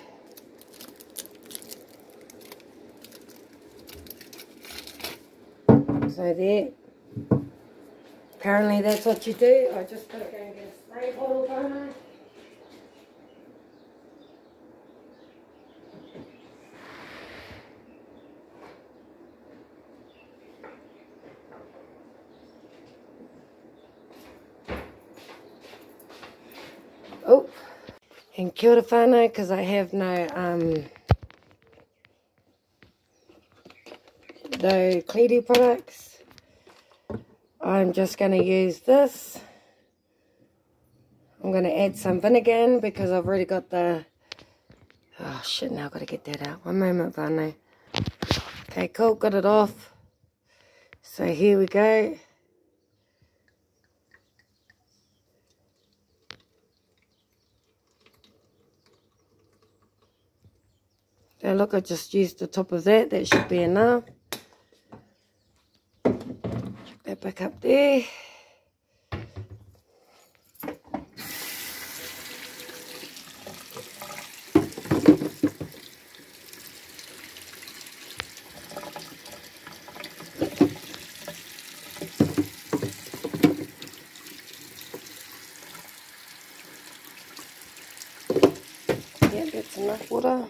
So there. Apparently that's what you do. I just gotta go and get a spray bottle, whānau. Oh, and kia ora whānau, because I have no cleaning products. I'm just going to use this. I'm going to add some vinegar in because I've already got the... Oh shit, now I've got to get that out. One moment, whānau. Okay, cool, got it off. So here we go. Now look, I just used the top of that. That should be enough. That back up there. Yeah, that's enough water.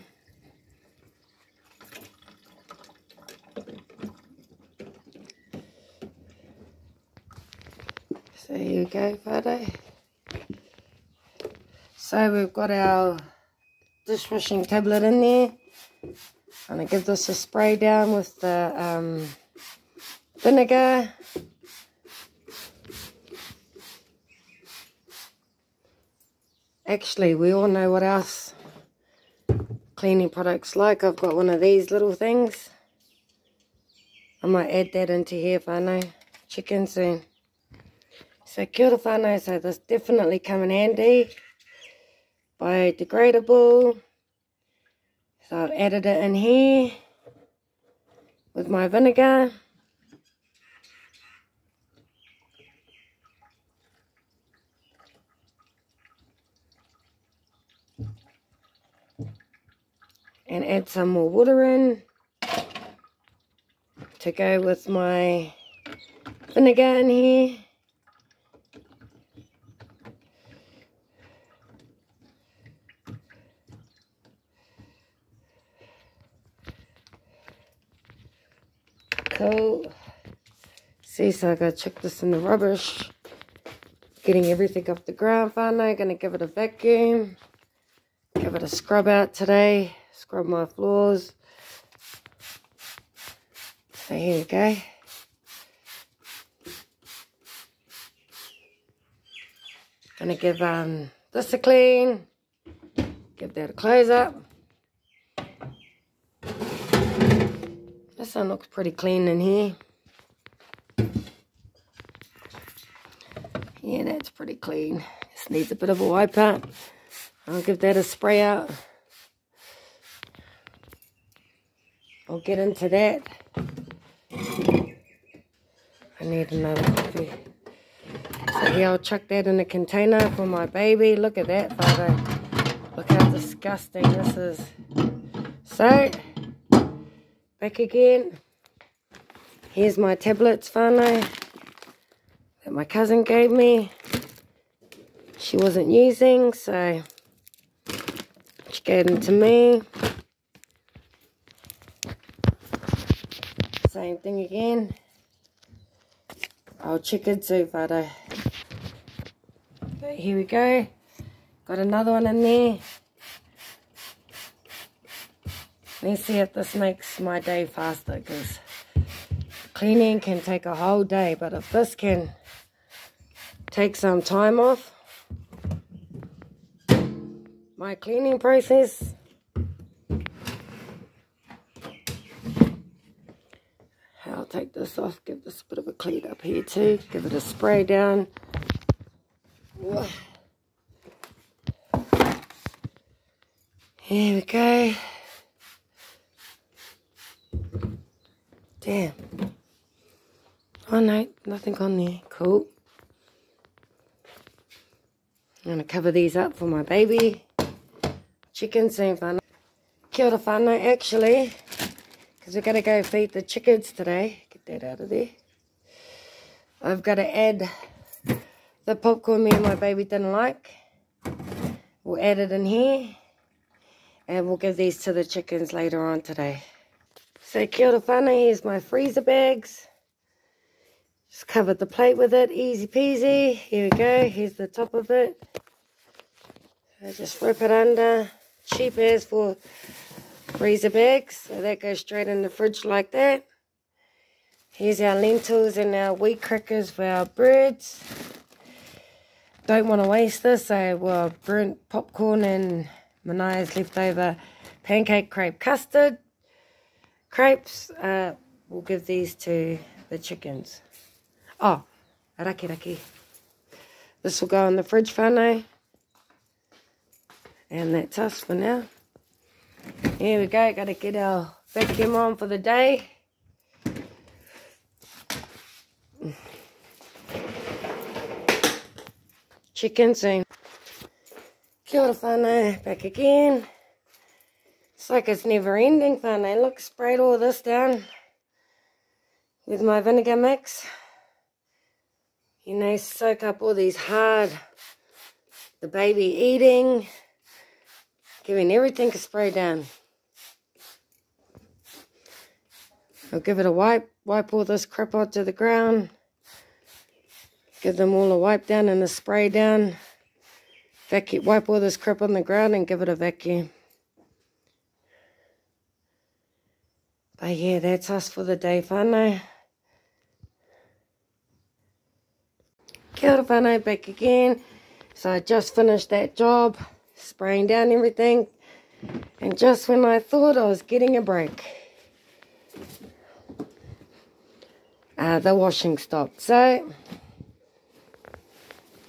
So here we go, whānau. So we've got our dishwashing tablet in there. I'm going to give this a spray down with the vinegar. Actually, we all know what else cleaning products like. I've got one of these little things. I might add that into here, whānau. Chicken soon. So kia ora whānau, so this definitely come in handy. biodegradable. So I've added it in here with my vinegar. And add some more water in to go with my vinegar in here. Cool. See, so I gotta chuck this in the rubbish. Getting everything off the ground, whānau. Gonna give it a vacuum. Give it a scrub out today. Scrub my floors. So here we go. Gonna give this a clean. Give that a close up. This one looks pretty clean in here. Yeah, that's pretty clean. Just needs a bit of a wipe out. I'll give that a spray out. I'll get into that. I need another coffee. So here, I'll chuck that in a container for my baby. Look at that, father. Look how disgusting this is. So, back again. Here's my tablets, whānau, that my cousin gave me. She wasn't using, so she gave them to me. Same thing again. Our chicken soup, whānau. But here we go. Got another one in there. Let's see if this makes my day faster, because cleaning can take a whole day, but if this can take some time off my cleaning process, I'll take this off, give this a bit of a clean up here too, give it a spray down. Here we go. Damn. Oh no, nothing on there. Cool. I'm going to cover these up for my baby. Chicken, same whānau. Kia ora whānau, actually, because we're going to go feed the chickens today. Get that out of there. I've got to add the popcorn me and my baby didn't like. We'll add it in here. And we'll give these to the chickens later on today. So kia ora whānau, here's my freezer bags. Just covered the plate with it, easy peasy. Here we go, here's the top of it. So just wrap it under, cheap as for freezer bags. So that goes straight in the fridge like that. Here's our lentils and our wheat crackers for our birds. Don't want to waste this, so we'll burnt popcorn and Manaya's leftover pancake crepe custard. Crepes, we'll give these to the chickens. Oh, raki. This will go in the fridge, whānau. And that's us for now. Here we go, got to get our vacuum on for the day. Chicken soon. Kia ora whānau, back again. It's like it's never ending, whānau. Look, sprayed all this down with my vinegar mix. You know, soak up all these hard, the baby eating, giving everything a spray down. I'll give it a wipe all this crap onto the ground. Give them all a wipe down and a spray down. Vacuum, wipe all this crap on the ground and give it a vacuum. But yeah, that's us for the day, whānau. Kia ora whānau, back again. So I just finished that job, spraying down everything. And just when I thought I was getting a break, the washing stopped. So,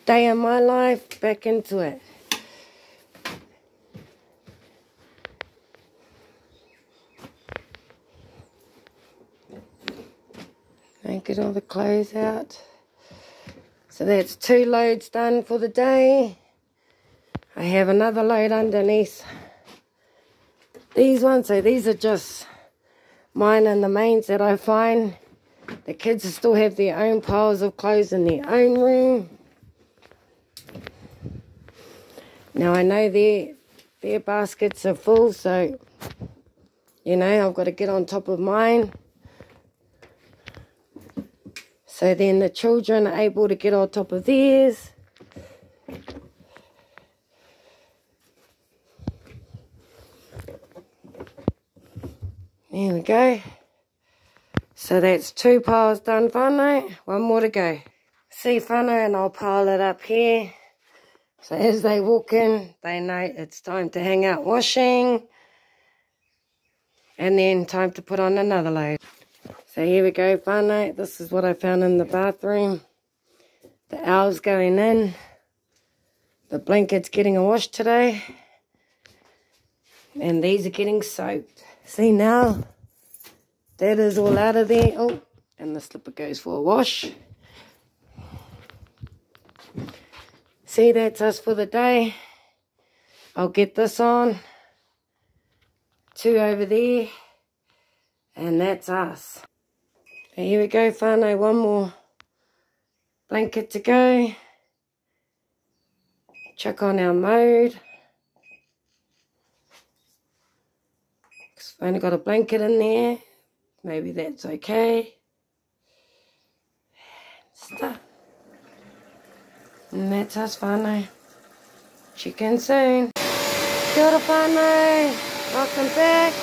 day in my life, back into it. get all the clothes out. So that's 2 loads done for the day. I have another load underneath these ones. So these are just mine and the mains that I find. The kids still have their own piles of clothes in their own room. Now I know their baskets are full, so you know I've got to get on top of mine. So then the children are able to get on top of theirs. There we go. So that's 2 piles done, whānau. 1 more to go. See whānau, and I'll pile it up here. So as they walk in, they know it's time to hang out washing. And then time to put on another load. So here we go, whānau. This is what I found in the bathroom. The owl's going in. The blanket's getting a wash today. And these are getting soaked. See now, that is all out of there. Oh, and the slipper goes for a wash. See, that's us for the day. I'll get this on. 2 over there. And that's us. And here we go, whānau. 1 more blanket to go. Chuck on our mode. I've only got a blanket in there. Maybe that's okay. Stuff. And that's us, whānau. Chicken soon. Kia ora, whānau. Welcome back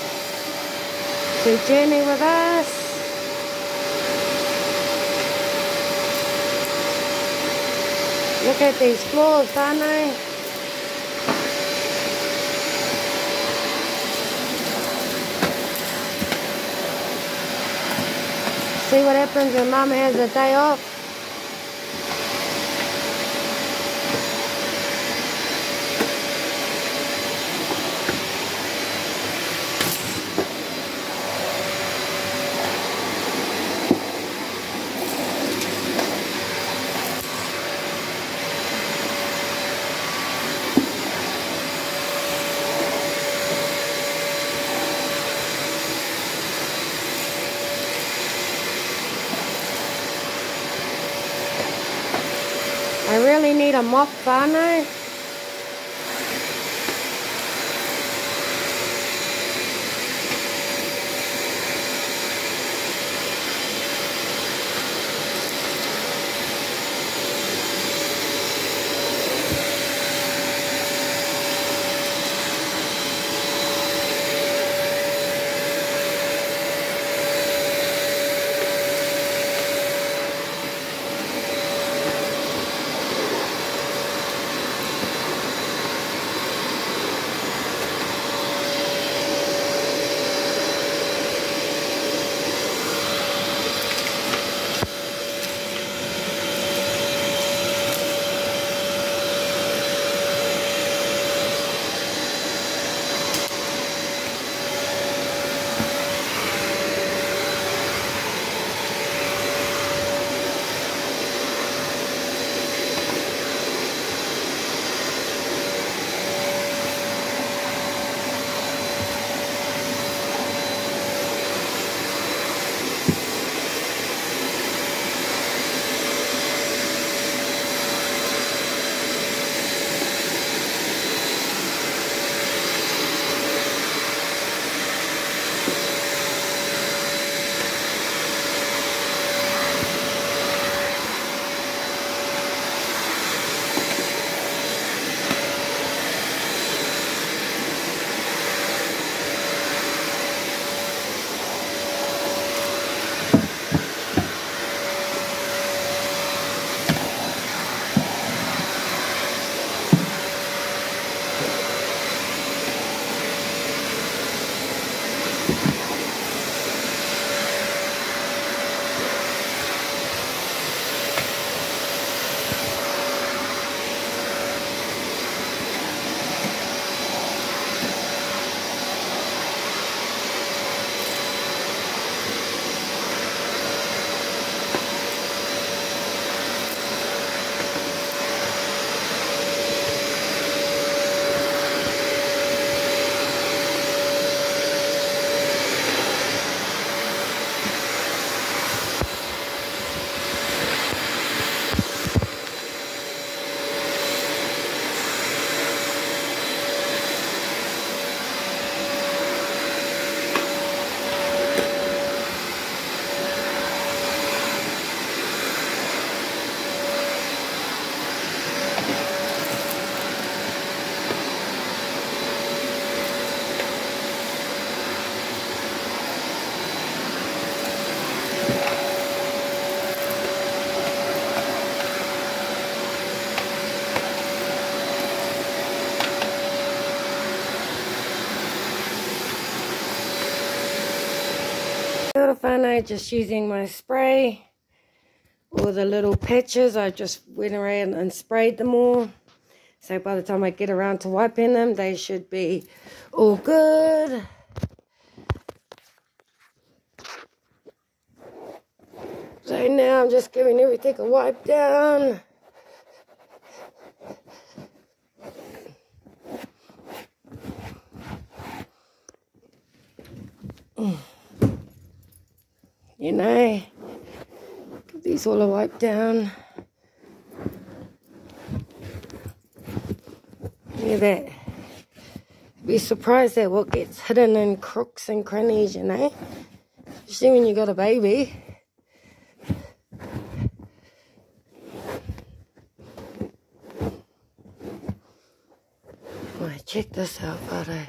to Journey with Us. Look at these floors, whānau. See what happens when Mum has a day off. I really need a mop, whānau. ora whanau, just using my spray. All the little patches, I just went around and sprayed them all. So by the time I get around to wiping them, they should be all good. So now I'm just giving everything a wipe down. You know, give these all a wipe down. Look at that. Be surprised at what gets hidden in crooks and crannies, you know. Especially when you got a baby. Oh, check this out, buddy.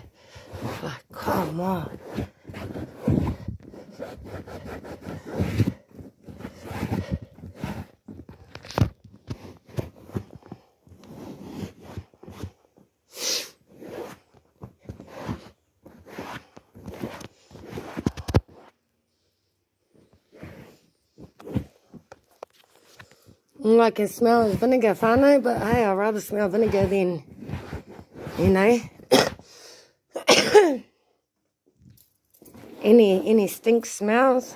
Like, come on. All I can smell is vinegar whanau, but hey, I'd rather smell vinegar than, you know, any stink smells.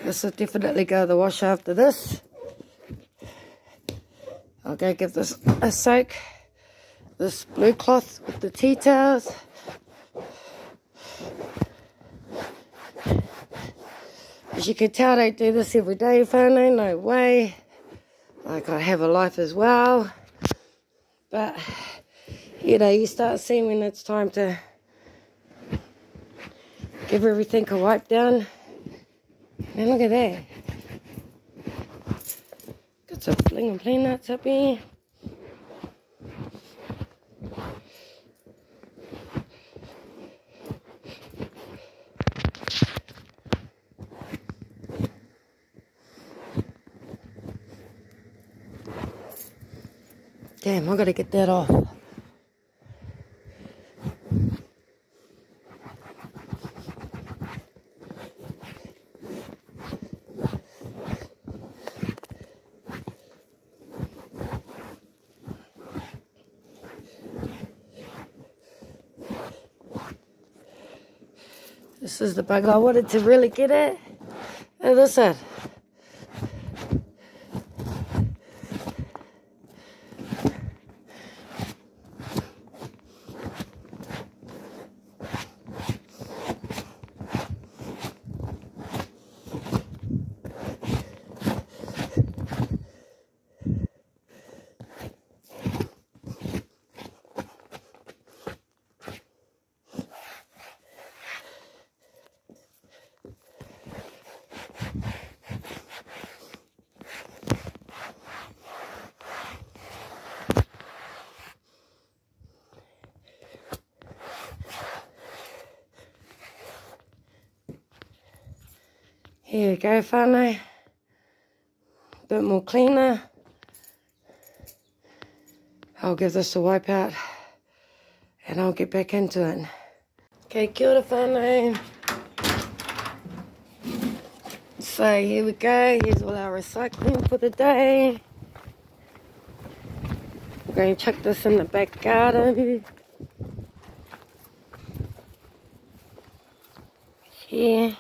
This will definitely go to the wash after this. I'll go give this a soak. This blue cloth with the tea towels. As you can tell, I don't do this every day, whanau, no way. Like, I have a life as well. But, you know, you start seeing when it's time to give everything a wipe down. And look at that. Got some fling and plain nuts up here. Damn, I gotta get that off. This is the bug I wanted to really get at. And this side. Here we go, whanau. A bit more cleaner. I'll give this a wipe out and I'll get back into it. Okay, kia ora whanau. So here we go. Here's all our recycling for the day. We're going to chuck this in the back garden. Here.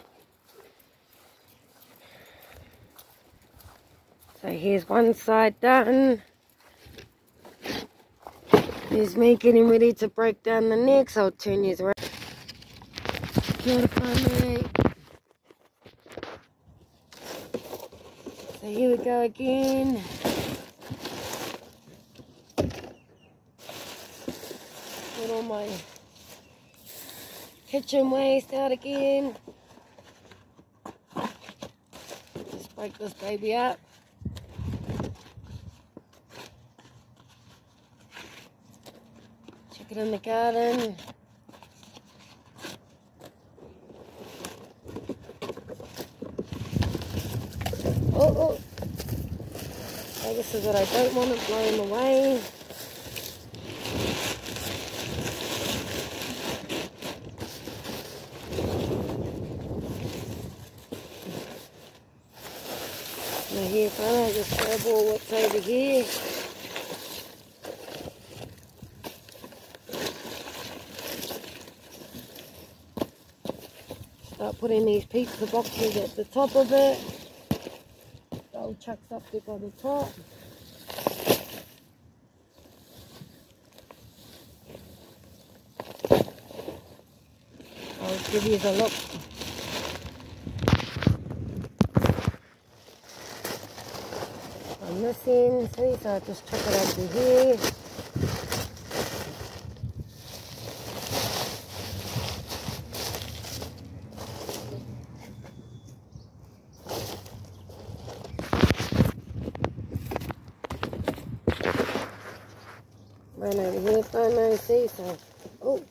So here's one side done. There's me getting ready to break down the next. I'll turn these around. Kia ora whanau. So here we go again. Put all my kitchen waste out again. Just break this baby up. Chuck it in the garden. Oh. Oh, this is what I don't want to blow them away. Now here, I'll just grab all what's over here. Start putting these pizza boxes at the top of it. Old chucks up there by the top. I'll give you the look. On this end, see, so I just chuck it over here. Right over here, Whanau, see, so, oh,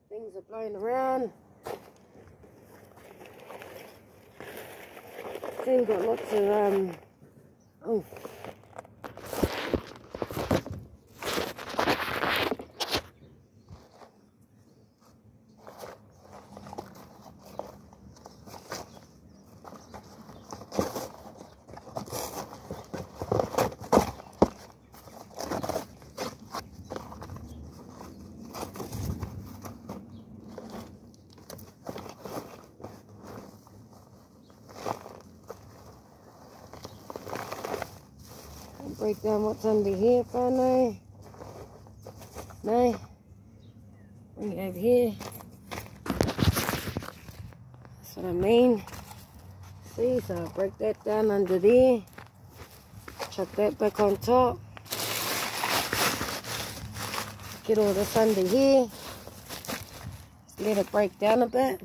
things are blowing around. See, we've got lots of, oh. Break down what's under here, Whanau. No. Bring it over here. That's what I mean. See, so I'll break that down under there. Chuck that back on top. Get all this under here. Just let it break down a bit.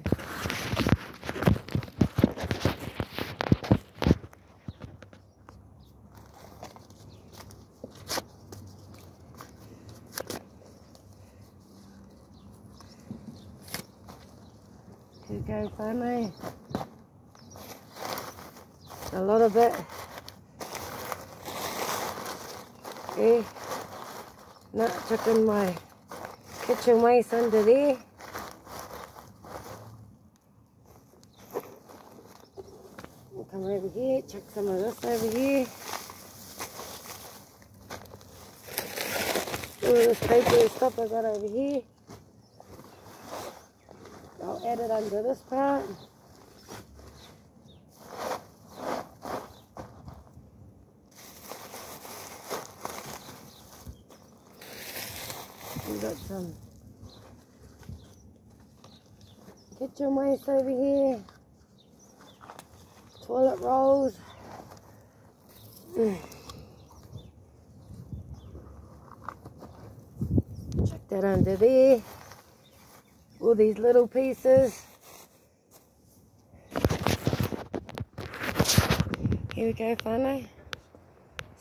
Here we go, Whanau. A lot of it. Okay. Now chucking my kitchen waste under there. We'll come over here, chuck some of this over here. All this paper and stuff I got over here. I'll add it under this part. We've got some kitchen waste over here. Toilet rolls. Chuck that under there. All these little pieces. Here we go, Whanau.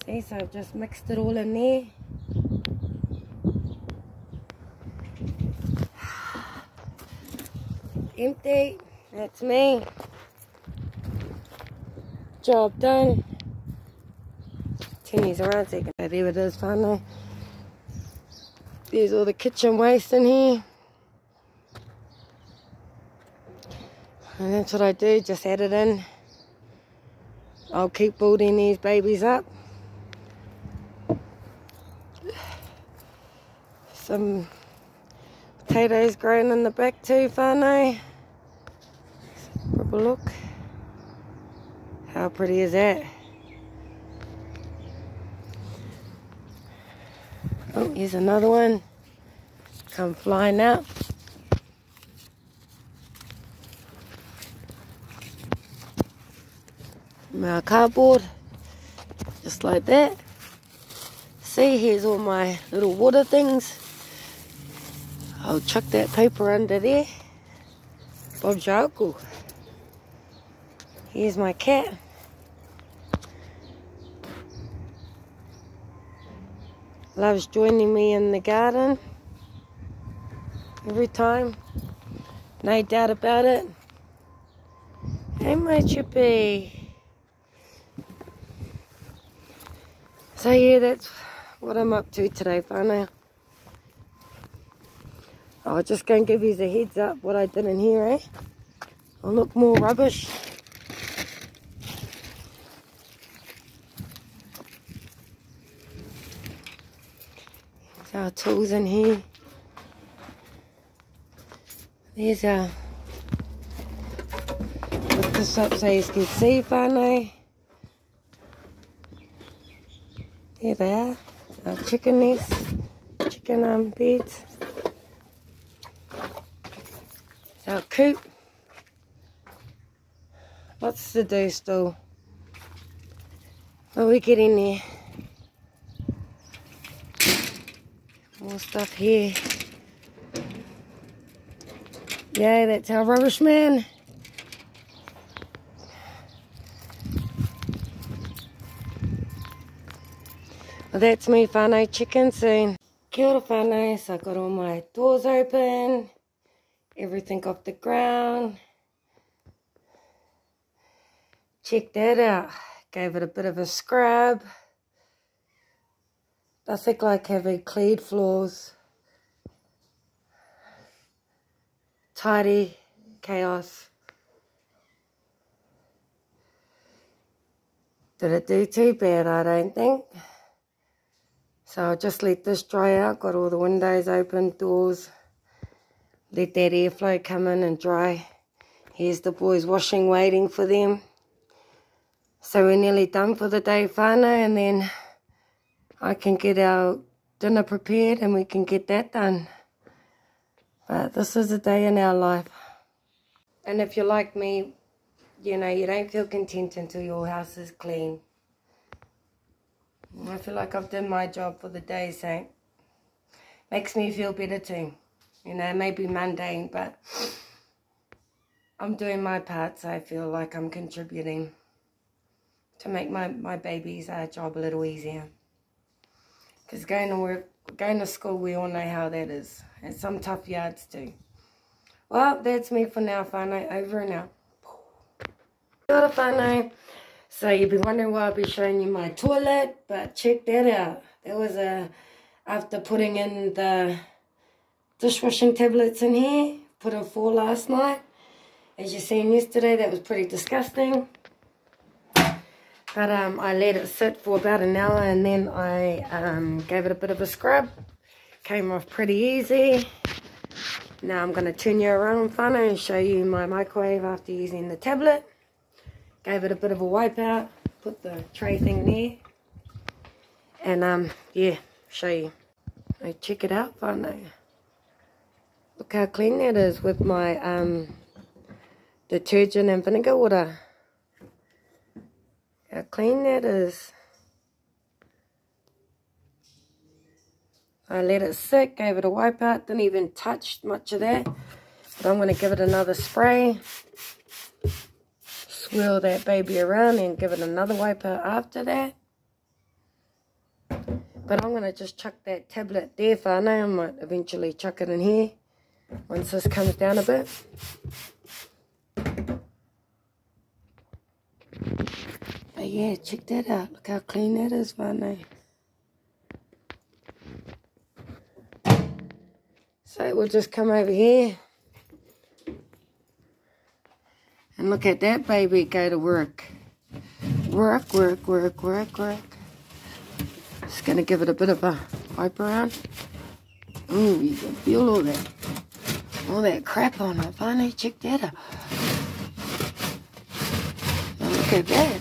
See, so I've just mixed it all in there. Empty. That's me. Job done. Turn these around so you can see there it is, Whanau. There's all the kitchen waste in here. And that's what I do, just add it in. I'll keep building these babies up. Some potatoes growing in the back too, Whanau. Have a look. How pretty is that? Oh, here's another one. Come flying out. My cardboard, just like that. See, here's all my little water things. I'll chuck that paper under there. Bob's your uncle. Here's my cat. Loves joining me in the garden every time. No doubt about it. Hey, my chippy. So yeah, that's what I'm up to today, whānau. I was just going to give you a heads up what I did in here, eh? I'll look more rubbish. There's our tools in here. There's our... Put this up so you can see, whānau. There they are. Our chicken nest. Chicken beds. Our coop. Lots to do still. But we get in there. More stuff here. Yeah, that's our rubbish man. Well, that's me, whānau, chicken soon. Kia ora whānau, so I got all my doors open. Everything off the ground. Check that out. Gave it a bit of a scrub. Nothing like having cleared floors. Tidy. Chaos. Did it do too bad, I don't think. So I'll just let this dry out. Got all the windows open, doors. Let that airflow come in and dry. Here's the boys washing, waiting for them. So we're nearly done for the day, whānau, and then I can get our dinner prepared and we can get that done. But this is a day in our life. And if you're like me, you know, you don't feel content until your house is clean. I feel like I've done my job for the day, so makes me feel better too. You know, it may be mundane, but I'm doing my part, so I feel like I'm contributing to make my baby's job a little easier. Because going to work, going to school, we all know how that is. And some tough yards too. Well, that's me for now, whānau. Over and out. Kia ora whānau. So you've been wondering why I'll be showing you my toilet, but check that out. That was after putting in the dishwashing tablets in here. Put in 4 last night. As you seen yesterday, that was pretty disgusting. But I let it sit for about an hour and then I gave it a bit of a scrub. Came off pretty easy. Now I'm going to turn you around, whānau, and show you my microwave after using the tablet. Gave it a bit of a wipe out. Put the tray thing there. And yeah, show you. So check it out, whānau. Look how clean that is with my detergent and vinegar water. How clean that is. I let it sit, gave it a wipe out, didn't even touch much of that. But I'm going to give it another spray. Swirl that baby around and give it another wipe out after that. But I'm going to just chuck that tablet there, whānau. I might eventually chuck it in here once this comes down a bit. But yeah, check that out. Look how clean that is, whānau. So we'll just come over here. And look at that baby go to work. Work, work, work, work, work. Just going to give it a bit of a wipe around. Ooh, you can feel all that crap on it, whānau. Check that out. Now look at that.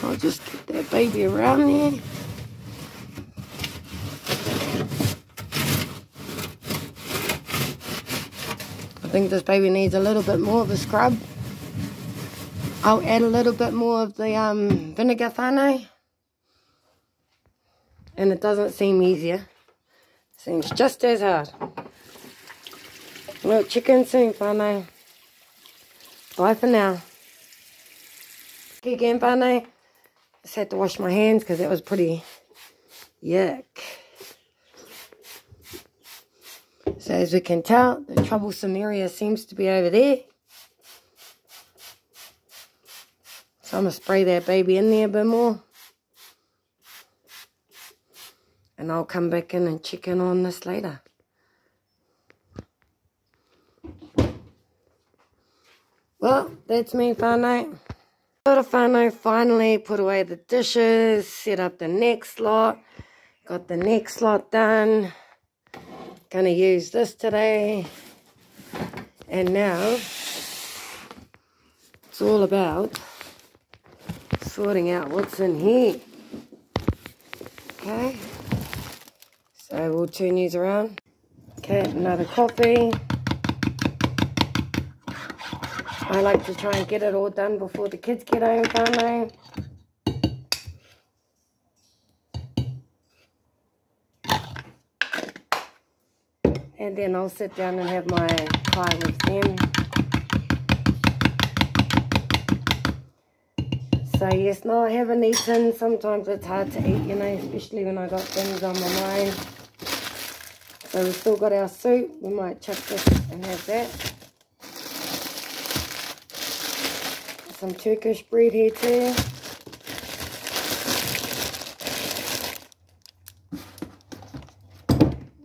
I'll just get that baby around there. I think this baby needs a little bit more of a scrub. I'll add a little bit more of the vinegar, whānau. And it doesn't seem easier. It seems just as hard. Well, chicken soon, whānau. Bye for now. Again, whānau. Just had to wash my hands because that was pretty yuck. So as we can tell, the troublesome area seems to be over there. So I'm going to spray that baby in there a bit more. And I'll come back in and check in on this later. Well, that's me, whānau. Got a whānau, finally put away the dishes, set up the next lot. Got the next lot done. Gonna use this today. And now, it's all about sorting out what's in here. Okay. So we'll turn these around. Okay, another coffee. I like to try and get it all done before the kids get home, whānau. And then I'll sit down and have my pie with them. So yes, no, I haven't eaten. Sometimes it's hard to eat, you know, especially when I got things on my mind. So we've still got our soup. We might chuck this and have that. Some Turkish bread here too.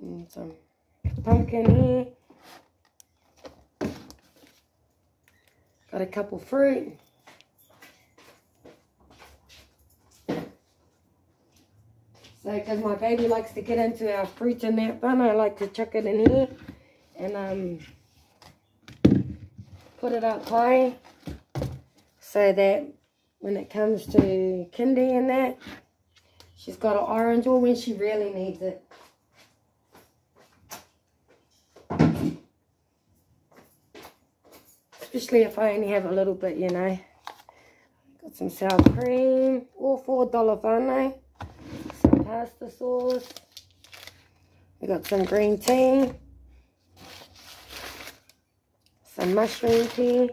And some pumpkin here. Got a couple fruit. So, because my baby likes to get into our fruit and that bun, I like to chuck it in here and put it up high so that when it comes to kindy and that, she's got an orange or when she really needs it. Especially if I only have a little bit, you know. Got some sour cream, all $4 whānau. Some pasta sauce. We got some green tea. Some mushroom tea.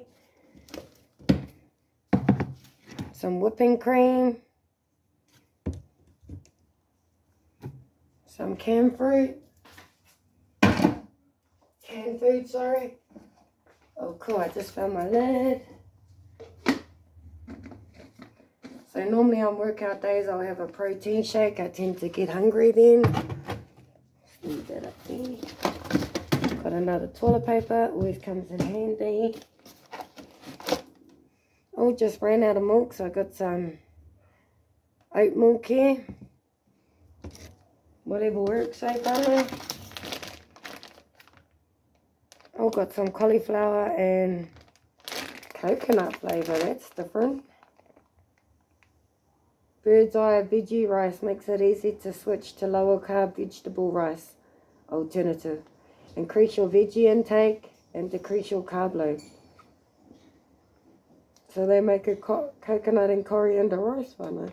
Some whipping cream. Some canned fruit. Canned food, sorry. Oh cool, I just found my lid. So normally on workout days I'll have a protein shake. I tend to get hungry then. Leave that up there. Got another toilet paper, always comes in handy. Oh, just ran out of milk, so I got some oat milk here. Whatever works, eh, whānau? Oh, got some cauliflower and coconut flavour, that's different. Bird's eye veggie rice makes it easy to switch to lower carb vegetable rice alternative. Increase your veggie intake and decrease your carb load. So they make a coconut and coriander rice, whānau.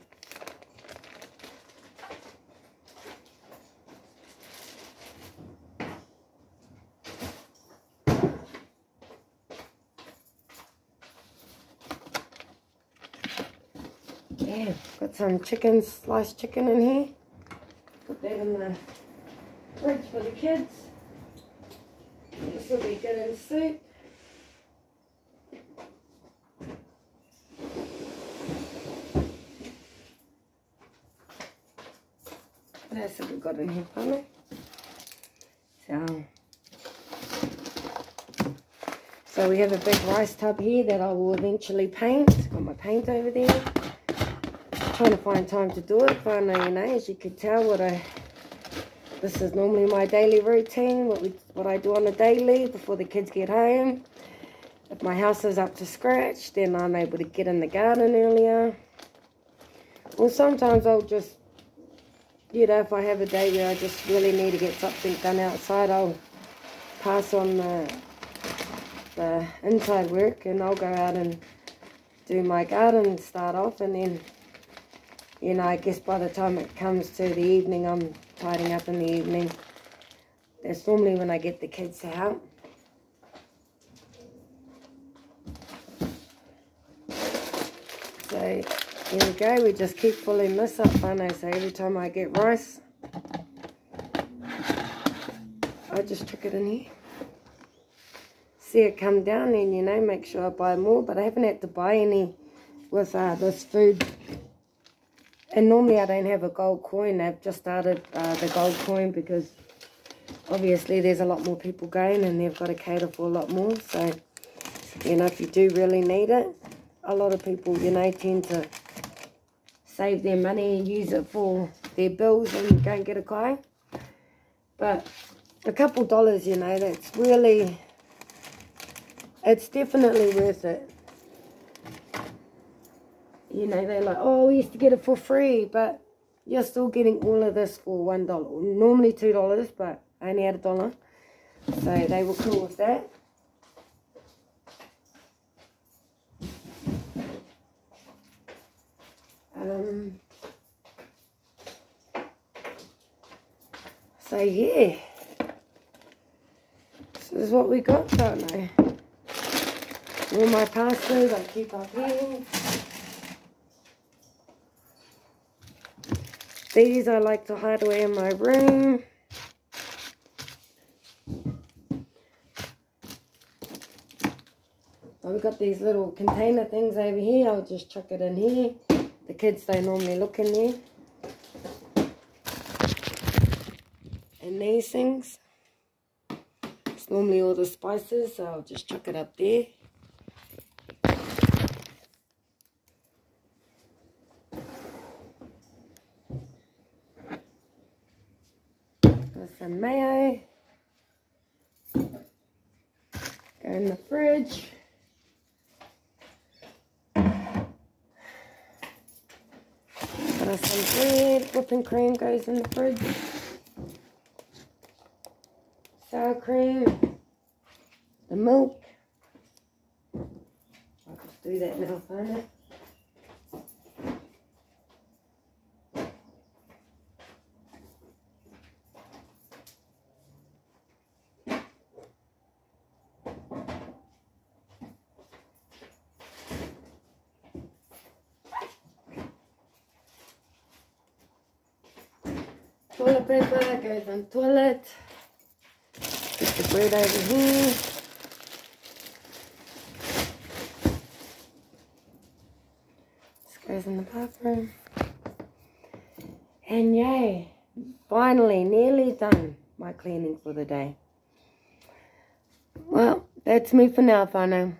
Yeah, got some chicken, sliced chicken in here. Put that in the fridge for the kids. This will be good in soup. What else have we got in here, whānau? So we have a big rice tub here that I will eventually paint. Got my paint over there. Trying to find time to do it, whānau, you know, as you could tell this is normally my daily routine, what I do on a daily before the kids get home. If my house is up to scratch, then I'm able to get in the garden earlier. Or sometimes I'll just, you know, if I have a day where I just really need to get something done outside, I'll pass on the inside work and I'll go out and do my garden, start off, and then, you know, I guess by the time it comes to the evening, I'm tidying up in the evening. That's normally when I get the kids to help. So, here we go. We just keep filling this up, whānau. So every time I get rice, I just chuck it in here. See it come down and, you know, make sure I buy more. But I haven't had to buy any with this food. And normally I don't have a gold coin. They've just started the gold coin because obviously there's a lot more people going and they've got to cater for a lot more. So, you know, if you do really need it, a lot of people, you know, tend to save their money and use it for their bills and go and get a kai. But a couple dollars, you know, that's really, it's definitely worth it. You know, they're like, oh, we used to get it for free, but you're still getting all of this for $1. Normally $2, but I only had $1. So they were cool with that. So yeah, this is what we got, don't I? All my pastas I keep up here. These I like to hide away in my room. I've got these little container things over here. I'll just chuck it in here. The kids don't normally look in there. And these things, it's normally all the spices, so I'll just chuck it up there. Got some mayo. Go in the fridge. Got some bread. Whipping cream goes in the fridge. Sour cream. The milk. I'll just do that now, find it. Toilet paper goes on toilet. Put the bread over here. This goes in the bathroom. And yay, finally, nearly done my cleaning for the day. Well, that's me for now, whanau.